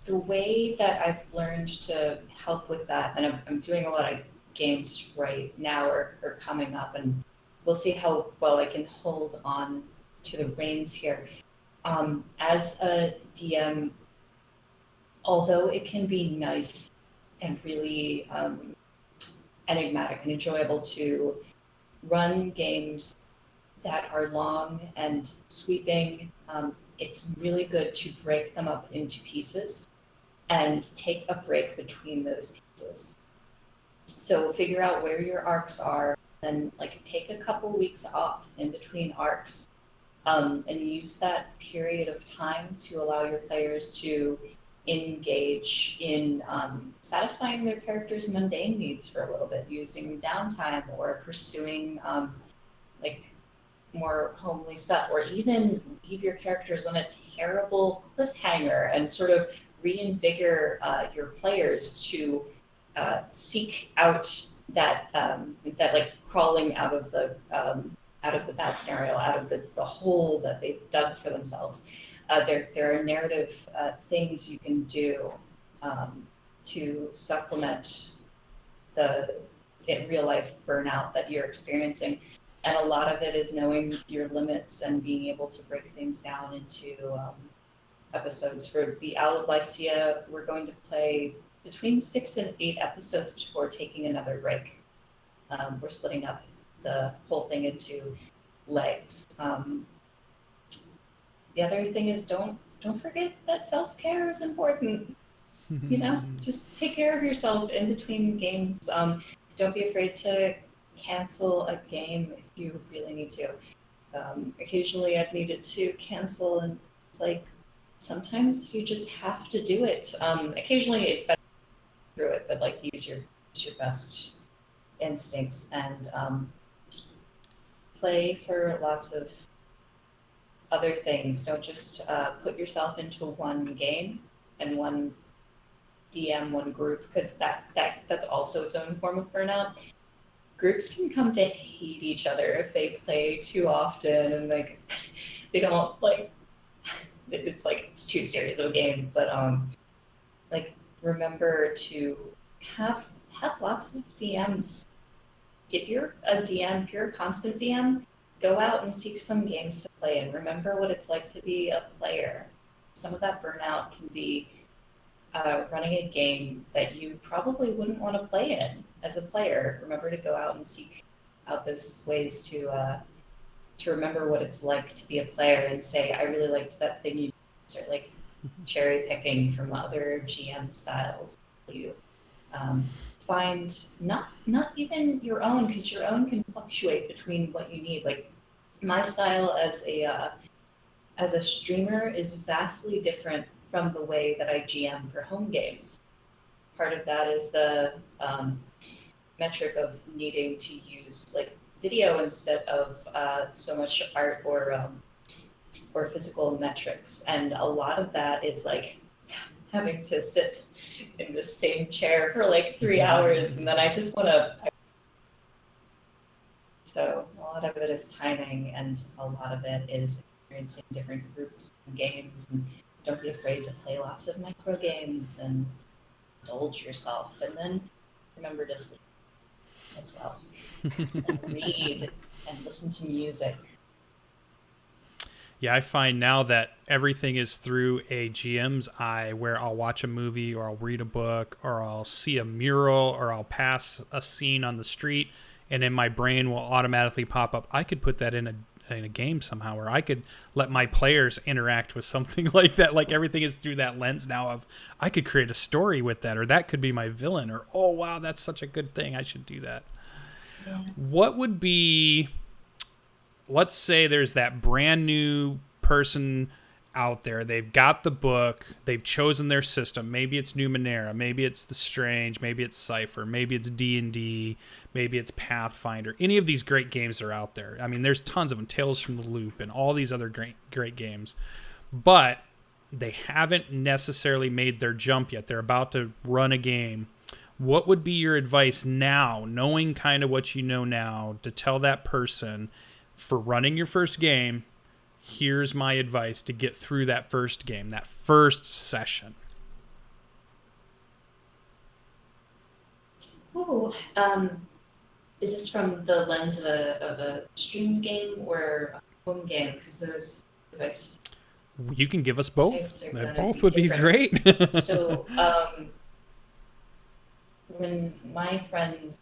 the way that I've learned to help with that, and I'm doing a lot of games right now or coming up, and we'll see how well I can hold on to the reins here. As a DM, although it can be nice and really enigmatic and enjoyable to run games that are long and sweeping, it's really good to break them up into pieces and take a break between those pieces. So figure out where your arcs are, and take a couple weeks off in between arcs. And use that period of time to allow your players to engage in satisfying their characters' mundane needs for a little bit, using downtime or pursuing like more homely stuff, or even leave your characters on a terrible cliffhanger and sort of reinvigorate your players to seek out that that like crawling out of the bad scenario, out of the hole that they've dug for themselves. There are narrative things you can do to supplement the real life burnout that you're experiencing. And a lot of it is knowing your limits and being able to break things down into episodes. For the Owl of Lysia, we're going to play between 6 and 8 episodes before taking another break. We're splitting up the whole thing into legs. The other thing is don't forget that self-care is important. You know, just take care of yourself in between games. Don't be afraid to cancel a game if you really need to. Occasionally I've needed to cancel, and it's like sometimes you just have to do it. Occasionally it's better to through it, but like use your best instincts and play for lots of other things. Don't just put yourself into one game and one DM, one group, because that's also its own form of burnout. Groups can come to hate each other if they play too often, and like they don't like it's like it's too serious of a game. But like remember to have lots of DMs. If you're a DM, if you're a constant DM, go out and seek some games to play in. Remember what it's like to be a player. Some of that burnout can be running a game that you probably wouldn't want to play in as a player. Remember to go out and seek out those ways to remember what it's like to be a player and say, I really liked that thing you start like cherry picking from other GM styles. You find not even your own, because your own can fluctuate between what you need. Like my style as a streamer is vastly different from the way that I GM for home games. Part of that is the metric of needing to use like video instead of so much art or physical metrics, and a lot of that is like having to sit in the same chair for like 3 hours, and then I just want to. So a lot of it is timing, and a lot of it is experiencing different groups and games. And don't be afraid to play lots of micro games and indulge yourself, and then remember to sleep as well, and read and listen to music. Yeah, I find now that everything is through a GM's eye, where I'll watch a movie or I'll read a book or I'll see a mural or I'll pass a scene on the street, and in my brain will automatically pop up, I could put that in a game somehow, or I could let my players interact with something like that. Like everything is through that lens now of I could create a story with that, or that could be my villain, or oh wow, that's such a good thing, I should do that. Yeah. What would be, let's say there's that brand new person out there, they've got the book, they've chosen their system, maybe it's Numenera, maybe it's The Strange, maybe it's Cypher, maybe it's D&D, maybe it's Pathfinder, any of these great games that are out there. I mean, there's tons of them, Tales from the Loop and all these other great games, but they haven't necessarily made their jump yet. They're about to run a game. What would be your advice now, knowing kind of what you know now, to tell that person for running your first game, here's my advice to get through that first game, that first session? Oh, is this from the lens of a streamed game or a home game? Because those advice. You can give us both. Both would be great. So, when my friends,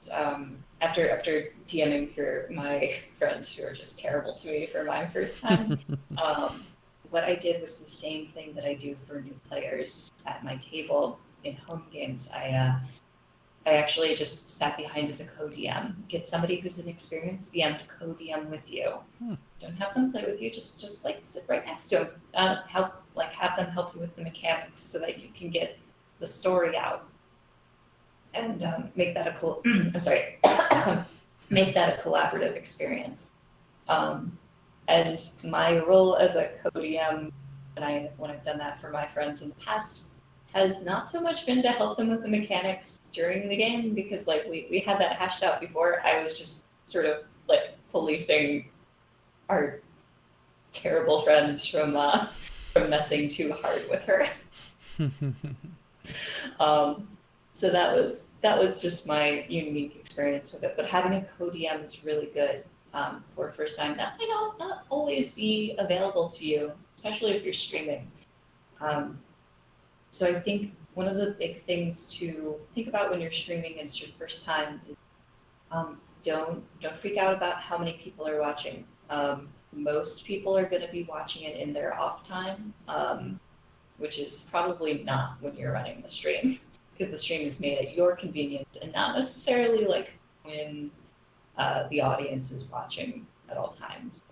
after DMing for my friends who are just terrible to me for my first time, what I did was the same thing that I do for new players at my table in home games. I I actually just sat behind as a co-DM. Get somebody who's an experienced DM to co-DM with you. Don't have them play with you. Just like sit right next to them. Have them help you with the mechanics so that you can get the story out and make that I'm sorry, make that a collaborative experience. And my role as a co-DM, when I've done that for my friends in the past, has not so much been to help them with the mechanics during the game, because like we had that hashed out before. I was just sort of like policing our terrible friends from messing too hard with her. So that was just my unique experience with it. But having a co-DM is really good for a first time. That might not always be available to you, especially if you're streaming. So I think one of the big things to think about when you're streaming and it's your first time is don't freak out about how many people are watching. Most people are going to be watching it in their off time, which is probably not when you're running the stream, because the stream is made at your convenience and not necessarily like when the audience is watching at all times.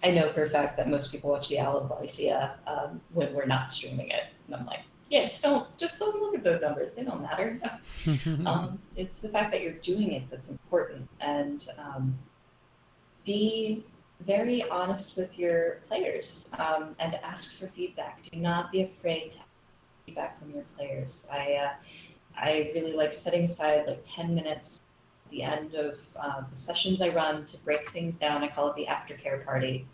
I know for a fact that most people watch the Owl of Lysia when we're not streaming it, and I'm like, yeah, just don't look at those numbers. They don't matter. It's the fact that you're doing it that's important, and be very honest with your players and ask for feedback. Do not be afraid to ask feedback from your players. I really like setting aside like 10 minutes at the end of the sessions I run to break things down. I call it the aftercare party,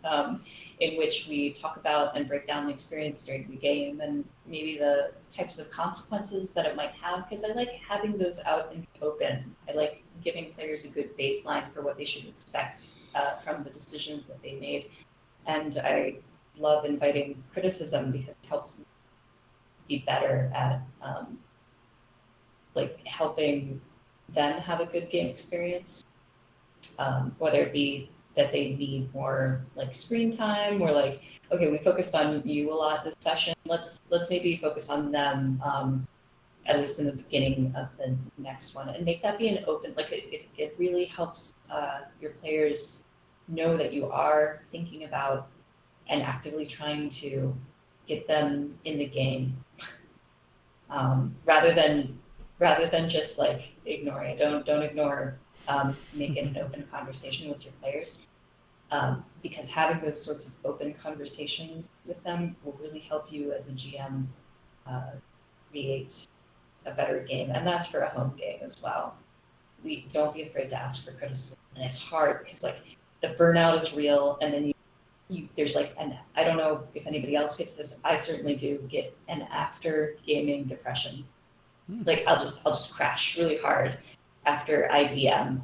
in which we talk about and break down the experience during the game and maybe the types of consequences that it might have, because I like having those out in the open. I like giving players a good baseline for what they should expect from the decisions that they made. And I love inviting criticism because it helps me be better at helping them have a good game experience, whether it be that they need more like screen time, or like, okay, we focused on you a lot this session. Let's maybe focus on them, at least in the beginning of the next one, and make that be an open. Like it really helps your players know that you are thinking about and actively trying to get them in the game, rather than just like ignoring it. Don't ignore. Make it an open conversation with your players, because having those sorts of open conversations with them will really help you as a GM create a better game, and that's for a home game as well. Don't be afraid to ask for criticism, and it's hard because like the burnout is real, and then there's like I don't know if anybody else gets this. I certainly do get an after gaming depression. Like I'll just crash really hard after IDM,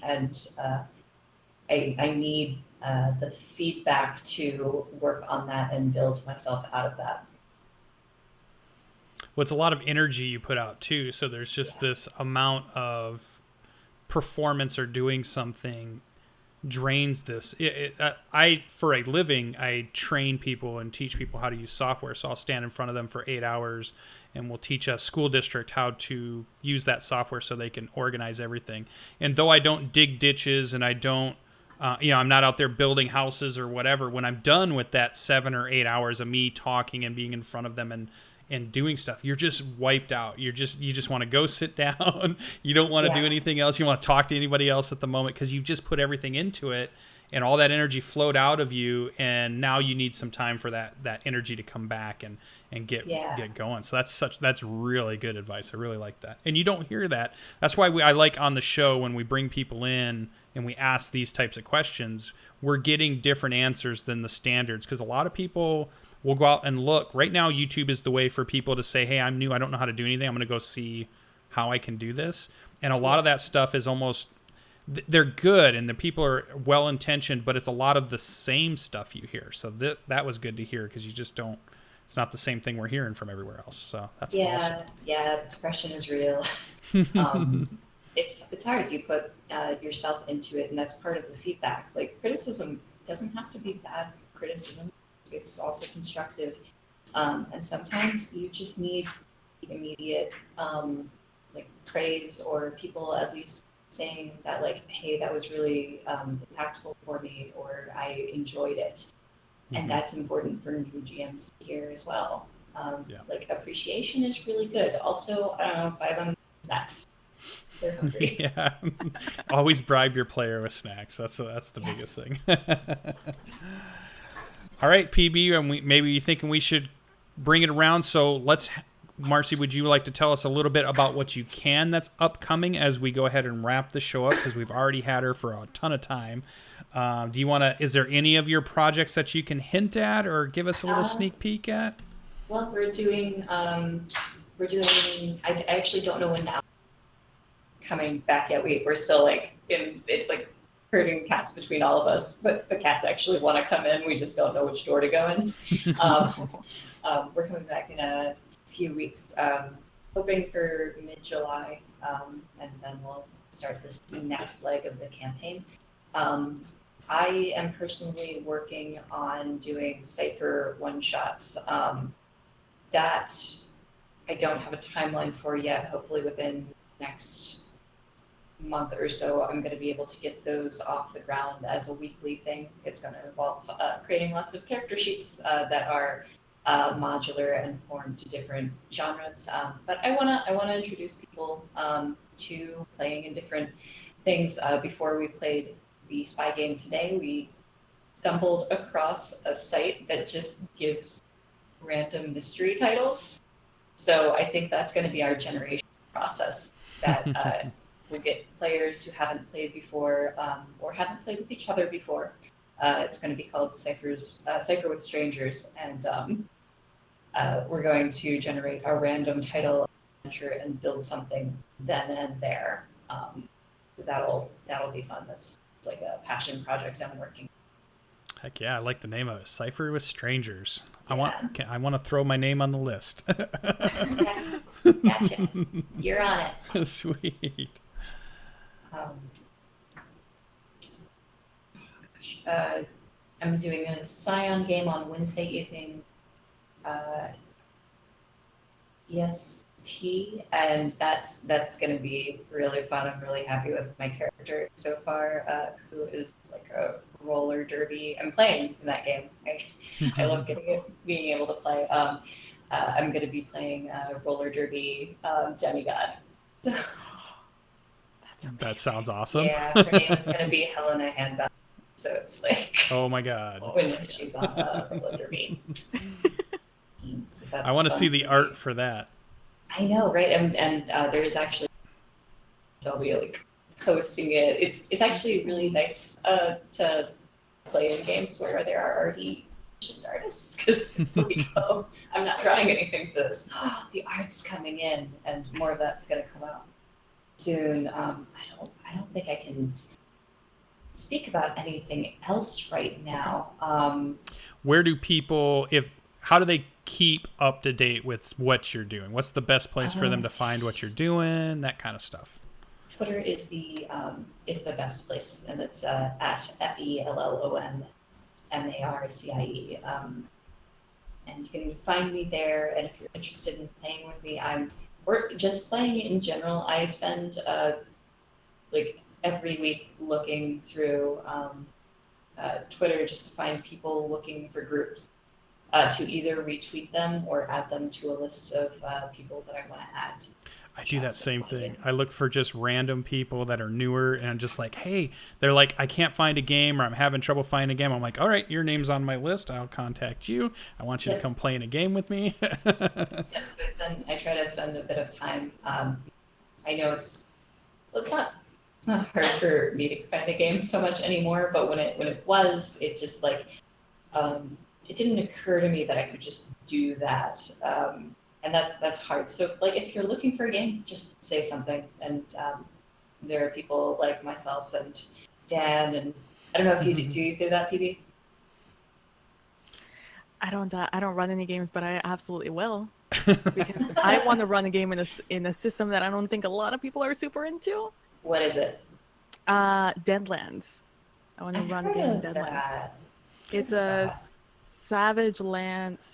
and I need the feedback to work on that and build myself out of that. Well, it's a lot of energy you put out too, so there's just this amount of performance or doing something drains this. I, for a living, I train people and teach people how to use software, so I'll stand in front of them for 8 hours and we'll teach a school district how to use that software so they can organize everything. And though I don't dig ditches and I don't, I'm not out there building houses or whatever, when I'm done with that 7 or 8 hours of me talking and being in front of them and doing stuff, you're just wiped out. You just want to go sit down. You don't want to do anything else. You want to talk to anybody else at the moment because you've just put everything into it and all that energy flowed out of you, and now you need some time for that energy to come back and get going. So that's really good advice. I really like that. And you don't hear that. That's why I like on the show when we bring people in and we ask these types of questions, we're getting different answers than the standards, because a lot of people will go out and look. Right now, YouTube is the way for people to say, hey, I'm new, I don't know how to do anything, I'm going to go see how I can do this. And a lot of that stuff is almost, they're good and the people are well-intentioned, but it's a lot of the same stuff you hear. So that was good to hear, because you just don't, it's not the same thing we're hearing from everywhere else. So that's awesome. Yeah, the depression is real. It's hard. You put yourself into it, and that's part of the feedback. Like, criticism doesn't have to be bad criticism. It's also constructive, and sometimes you just need immediate like praise or people at least saying that like, hey, that was really impactful for me, or I enjoyed it. And that's important for new GMs here as well. Like appreciation is really good. Also, I don't know, buy them snacks. They're hungry. Yeah. Always bribe your player with snacks. That's the biggest thing. All right, PB, and maybe you're thinking we should bring it around. So Marsie, would you like to tell us a little bit about what you can that's upcoming as we go ahead and wrap the show up, because we've already had her for a ton of time. Do you want to? Is there any of your projects that you can hint at or give us a little sneak peek at? Well, we're doing. I actually don't know when now. Coming back yet. We're still like in. It's like herding cats between all of us, but the cats actually want to come in. We just don't know which door to go in. We're coming back in a few weeks, hoping for mid-July, and then we'll start this next leg of the campaign. I am personally working on doing Cypher one-shots that I don't have a timeline for yet. Hopefully within next month or so, I'm going to be able to get those off the ground as a weekly thing. It's going to involve creating lots of character sheets that are modular and formed to different genres. But I wanna introduce people to playing in different things. Before we played the spy game today, we stumbled across a site that just gives random mystery titles. So I think that's going to be our generation process, that we get players who haven't played before or haven't played with each other before. It's going to be called Cypher with Strangers, and we're going to generate a random title adventure and build something then and there. So that'll be fun. That's like a passion project I'm working. Heck yeah, I like the name of it. Cypher with Strangers. Yeah. I want to throw my name on the list. Gotcha. You're on it. Sweet. I'm doing a Scion game on Wednesday evening. EST, and that's going to be really fun. I'm really happy with my character so far, who is like a roller derby. I'm playing in that game. I love being able to play. I'm going to be playing roller derby demigod. That sounds awesome. Yeah, her name is going to be Helena Handbound. So it's like, oh my god, when she's on roller derby. So I want to see the art for that. I know, right? And there is actually, so I'll be like posting it. It's actually really nice to play in games where there are already artists, because it's like, oh, I'm not drawing anything for this. The art's coming in, and more of that's going to come out soon. I don't think I can speak about anything else right now. Where do people, how do they keep up to date with what you're doing? What's the best place for them to find what you're doing? That kind of stuff. Twitter is the best place, and it's at FELLON MARCIE. And you can find me there. And if you're interested in playing with me, or just playing in general. I spend like every week looking through Twitter just to find people looking for groups to either retweet them or add them to a list of people that I want to add. I do that same thing. I look for just random people that are newer, and I'm just like, hey, they're like, I can't find a game, or I'm having trouble finding a game. I'm like, all right, your name's on my list. I'll contact you. I want you to come play in a game with me. So then I try to spend a bit of time. I know it's not hard for me to find a game so much anymore, but when it was, it just like it didn't occur to me that I could just do that. And that's hard. So like, if you're looking for a game, just say something. And there are people like myself and Dan, and I don't know if you do that, PB. I don't run any games, but I absolutely will, because I want to run a game in a system that I don't think a lot of people are super into. What is it? Deadlands. I want to run a game in Deadlands. It's a Savage Lands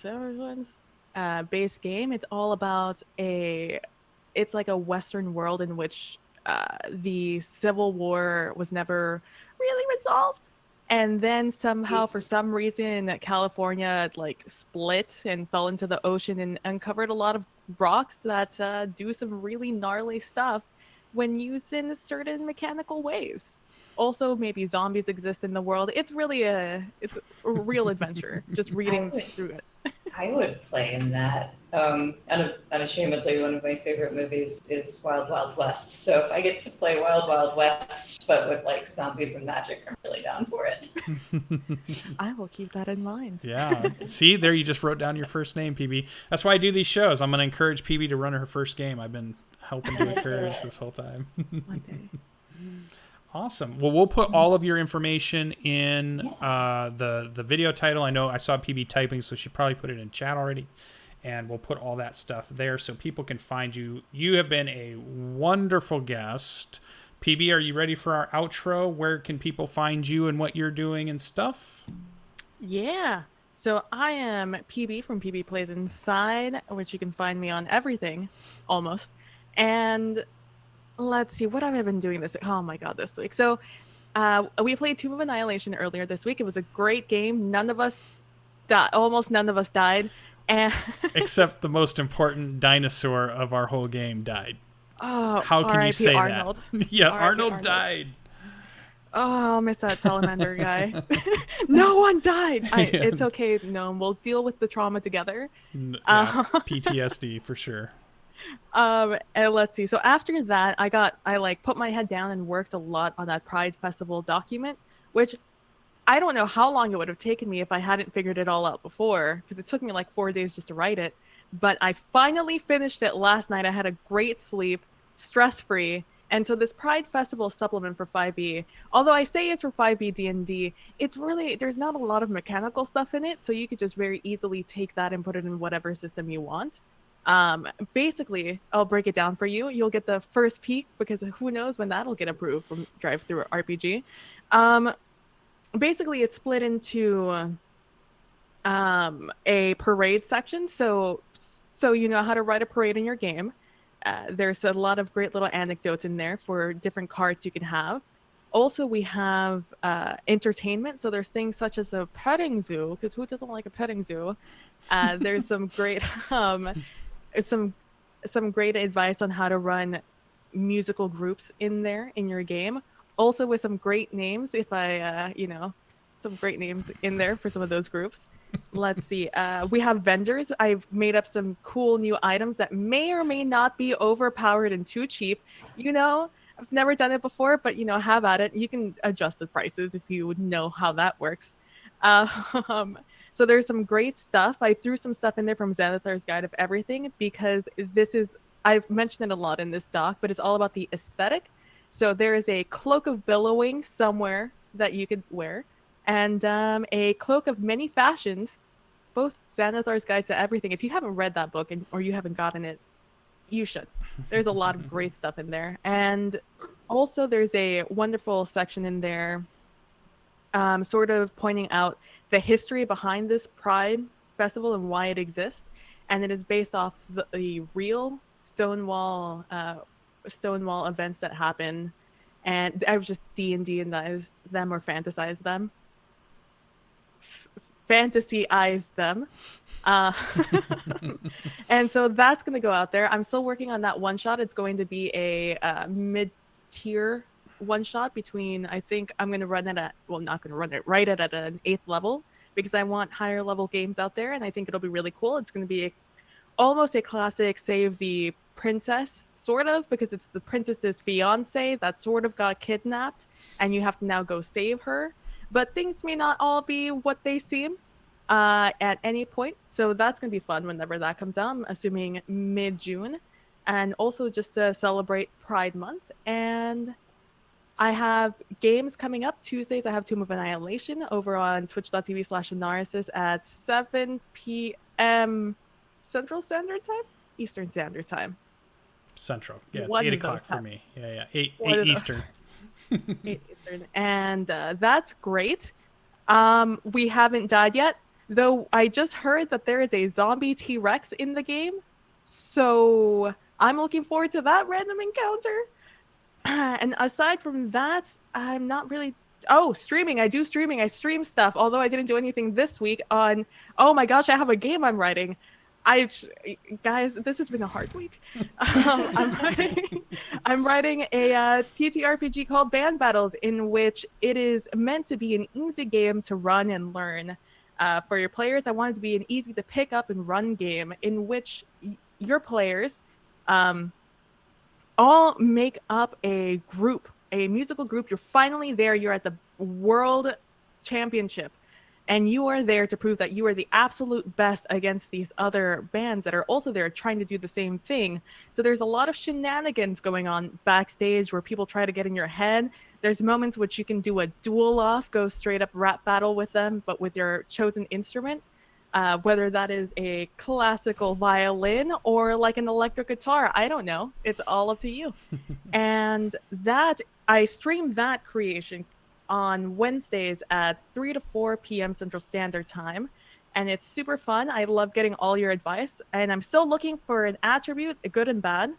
base game. It's all about a it's like a Western world in which the Civil War was never really resolved. And then somehow, for some reason, California like split and fell into the ocean and uncovered a lot of rocks that do some really gnarly stuff when used in certain mechanical ways. Also, maybe zombies exist in the world. It's a real adventure. Just reading through it. I would play in that. Unashamedly, one of my favorite movies is Wild Wild West. So if I get to play Wild Wild West, but with like zombies and magic, I'm really down for it. I will keep that in mind. Yeah. See, there you just wrote down your first name, PB. That's why I do these shows. I'm going to encourage PB to run her first game. I've been helping to encourage this whole time. One day. Awesome. Well, we'll put all of your information in the video title. I know I saw PB typing, so she probably put it in chat already. And we'll put all that stuff there so people can find you. You have been a wonderful guest. PB, are you ready for our outro? Where can people find you and what you're doing and stuff? Yeah. So I am PB from PB Plays Inside, which you can find me on everything, almost. And let's see, what have I been doing this week? Oh my god, this week. So we played Tomb of Annihilation earlier this week. It was a great game. Almost none of us died. And except the most important dinosaur of our whole game died. Oh, how can you say Arnold. That? Yeah, Arnold died. Oh, I'll miss that salamander guy. No one died. It's okay. No, we'll deal with the trauma together. PTSD for sure. And let's see. So after that, I put my head down and worked a lot on that Pride Festival document, which I don't know how long it would have taken me if I hadn't figured it all out before, because it took me like 4 days just to write it. But I finally finished it last night. I had a great sleep, stress-free. And so this Pride Festival supplement for 5e, although I say it's for 5e D&D, it's really, there's not a lot of mechanical stuff in it, so you could just very easily take that and put it in whatever system you want. Basically, I'll break it down for you. You'll get the first peek, because who knows when that'll get approved from Drive-Thru RPG. Basically, it's split into a parade section, so you know how to ride a parade in your game. There's a lot of great little anecdotes in there for different cards you can have. Also, we have entertainment. So there's things such as a petting zoo, because who doesn't like a petting zoo? There's some great some great advice on how to run musical groups in there in your game. Also with some great names, some great names in there for some of those groups. Let's see. We have vendors. I've made up some cool new items that may or may not be overpowered and too cheap. I've never done it before, but have at it. You can adjust the prices if you know how that works. So there's some great stuff. I threw some stuff in there from Xanathar's Guide of Everything, because I've mentioned it a lot in this doc, but it's all about the aesthetic. So there is a cloak of billowing somewhere that you could wear, and a cloak of many fashions, both Xanathar's Guide to Everything. If you haven't read that book or you haven't gotten it, you should. There's a lot of great stuff in there. And also there's a wonderful section in there sort of pointing out the history behind this Pride Festival and why it exists. And it is based off the real Stonewall events that happen. And I was just D&D-ize them or fantasize them. Fantasize them. And so that's going to go out there. I'm still working on that one shot. It's going to be a mid-tier one shot between, I think I'm going to run it at, well, not going to run it, write it at an 8th level, because I want higher level games out there, and I think it'll be really cool. It's going to be almost a classic Save the Princess, sort of, because it's the princess's fiance that sort of got kidnapped, and you have to now go save her. But things may not all be what they seem at any point. So that's going to be fun whenever that comes out. I'm assuming mid-June. And also just to celebrate Pride Month. And I have games coming up. Tuesdays, I have Tomb of Annihilation over on twitch.tv/Anarsis at 7 p.m. Central Standard Time? Eastern Standard Time. Central. Yeah, it's 8 o'clock for me. Yeah. 8 Eastern. 8 Eastern. And that's great. We haven't died yet, though I just heard that there is a zombie T-Rex in the game. So I'm looking forward to that random encounter. And aside from that, I'm not really. Oh, streaming. I do streaming. I stream stuff, although I didn't do anything this week on. Oh my gosh, I have a game I'm writing. Guys, this has been a hard week. I'm writing a ttrpg called Band Battles, in which it is meant to be an easy game to run and learn. For your players, I want it to be an easy to pick up and run game in which your players all make up a group, a musical group. You're finally there. You're at the World Championship. And you are there to prove that you are the absolute best against these other bands that are also there trying to do the same thing. So there's a lot of shenanigans going on backstage where people try to get in your head. There's moments which you can do a duel off, go straight up rap battle with them, but with your chosen instrument. Whether that is a classical violin or like an electric guitar, I don't know. It's all up to you. And that, I stream that creation on Wednesdays at 3 to 4 p.m. Central Standard Time. And it's super fun. I love getting all your advice. And I'm still looking for an attribute, good and bad.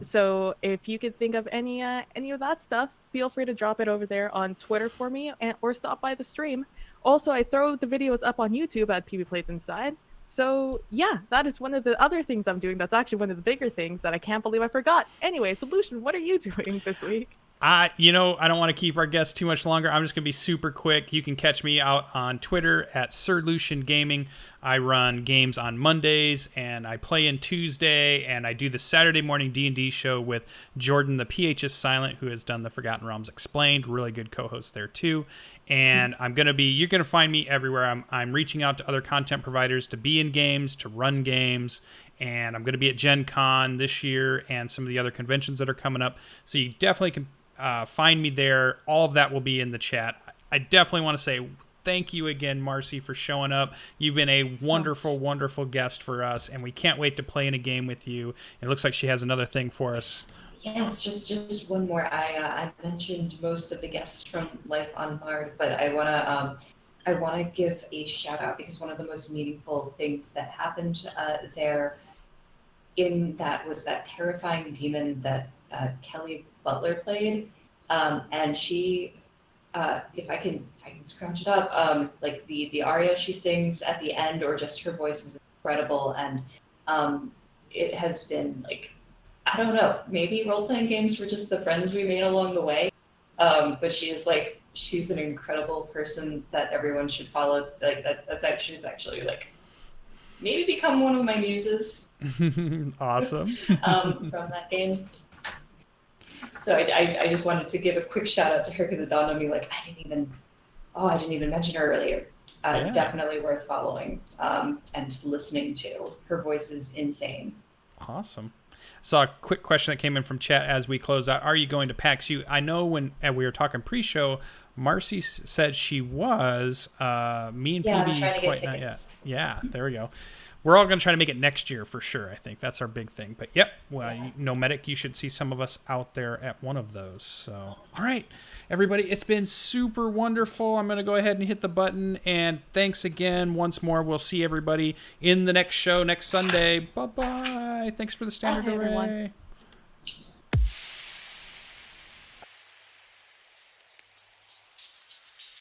So if you could think of any of that stuff, feel free to drop it over there on Twitter for me, or stop by the stream. Also, I throw the videos up on YouTube at PB Plays Inside. So yeah, that is one of the other things I'm doing. That's actually one of the bigger things that I can't believe I forgot. Anyway, SirLucien, what are you doing this week? I don't want to keep our guests too much longer. I'm just going to be super quick. You can catch me out on Twitter at SirLucien Gaming. I run games on Mondays, and I play in Tuesday, and I do the Saturday morning D&D show with Jordan, the PH is Silent, who has done the Forgotten Realms Explained. Really good co-host there, too. And you're going to find me everywhere. I'm reaching out to other content providers to be in games, to run games, and I'm going to be at Gen Con this year and some of the other conventions that are coming up. So you definitely can find me there. All of that will be in the chat. I definitely want to say thank you again, Marsie, for showing up. You've been a wonderful, wonderful guest for us, and we can't wait to play in a game with you. It looks like she has another thing for us. Yes, just one more. I mentioned most of the guests from Life on Marr'd, but I wanna give a shout out because one of the most meaningful things that happened there in that was that terrifying demon that Kelly Butler played, and she, if I can scrounge it up, like the aria she sings at the end, or just her voice is incredible, and it has been like, I don't know, maybe role-playing games were just the friends we made along the way, but she's an incredible person that everyone should follow. Like she's actually like maybe become one of my muses. Awesome. From that game. So I just wanted to give a quick shout out to her because it dawned on me, like, I didn't even mention her earlier. Yeah. Definitely worth following and listening to. Her voice is insane. Awesome. Saw a quick question that came in from chat as we close out. Are you going to PAX U? I know when we were talking pre-show, Marsie said she was. Me and PB quite not yet. Yeah, there we go. We're all going to try to make it next year for sure. I think that's our big thing. But yep, well, Medic, you should see some of us out there at one of those. So, all right, everybody, it's been super wonderful. I'm going to go ahead and hit the button. And thanks again once more. We'll see everybody in the next show next Sunday. Bye-bye. Thanks for the standard array. Everyone.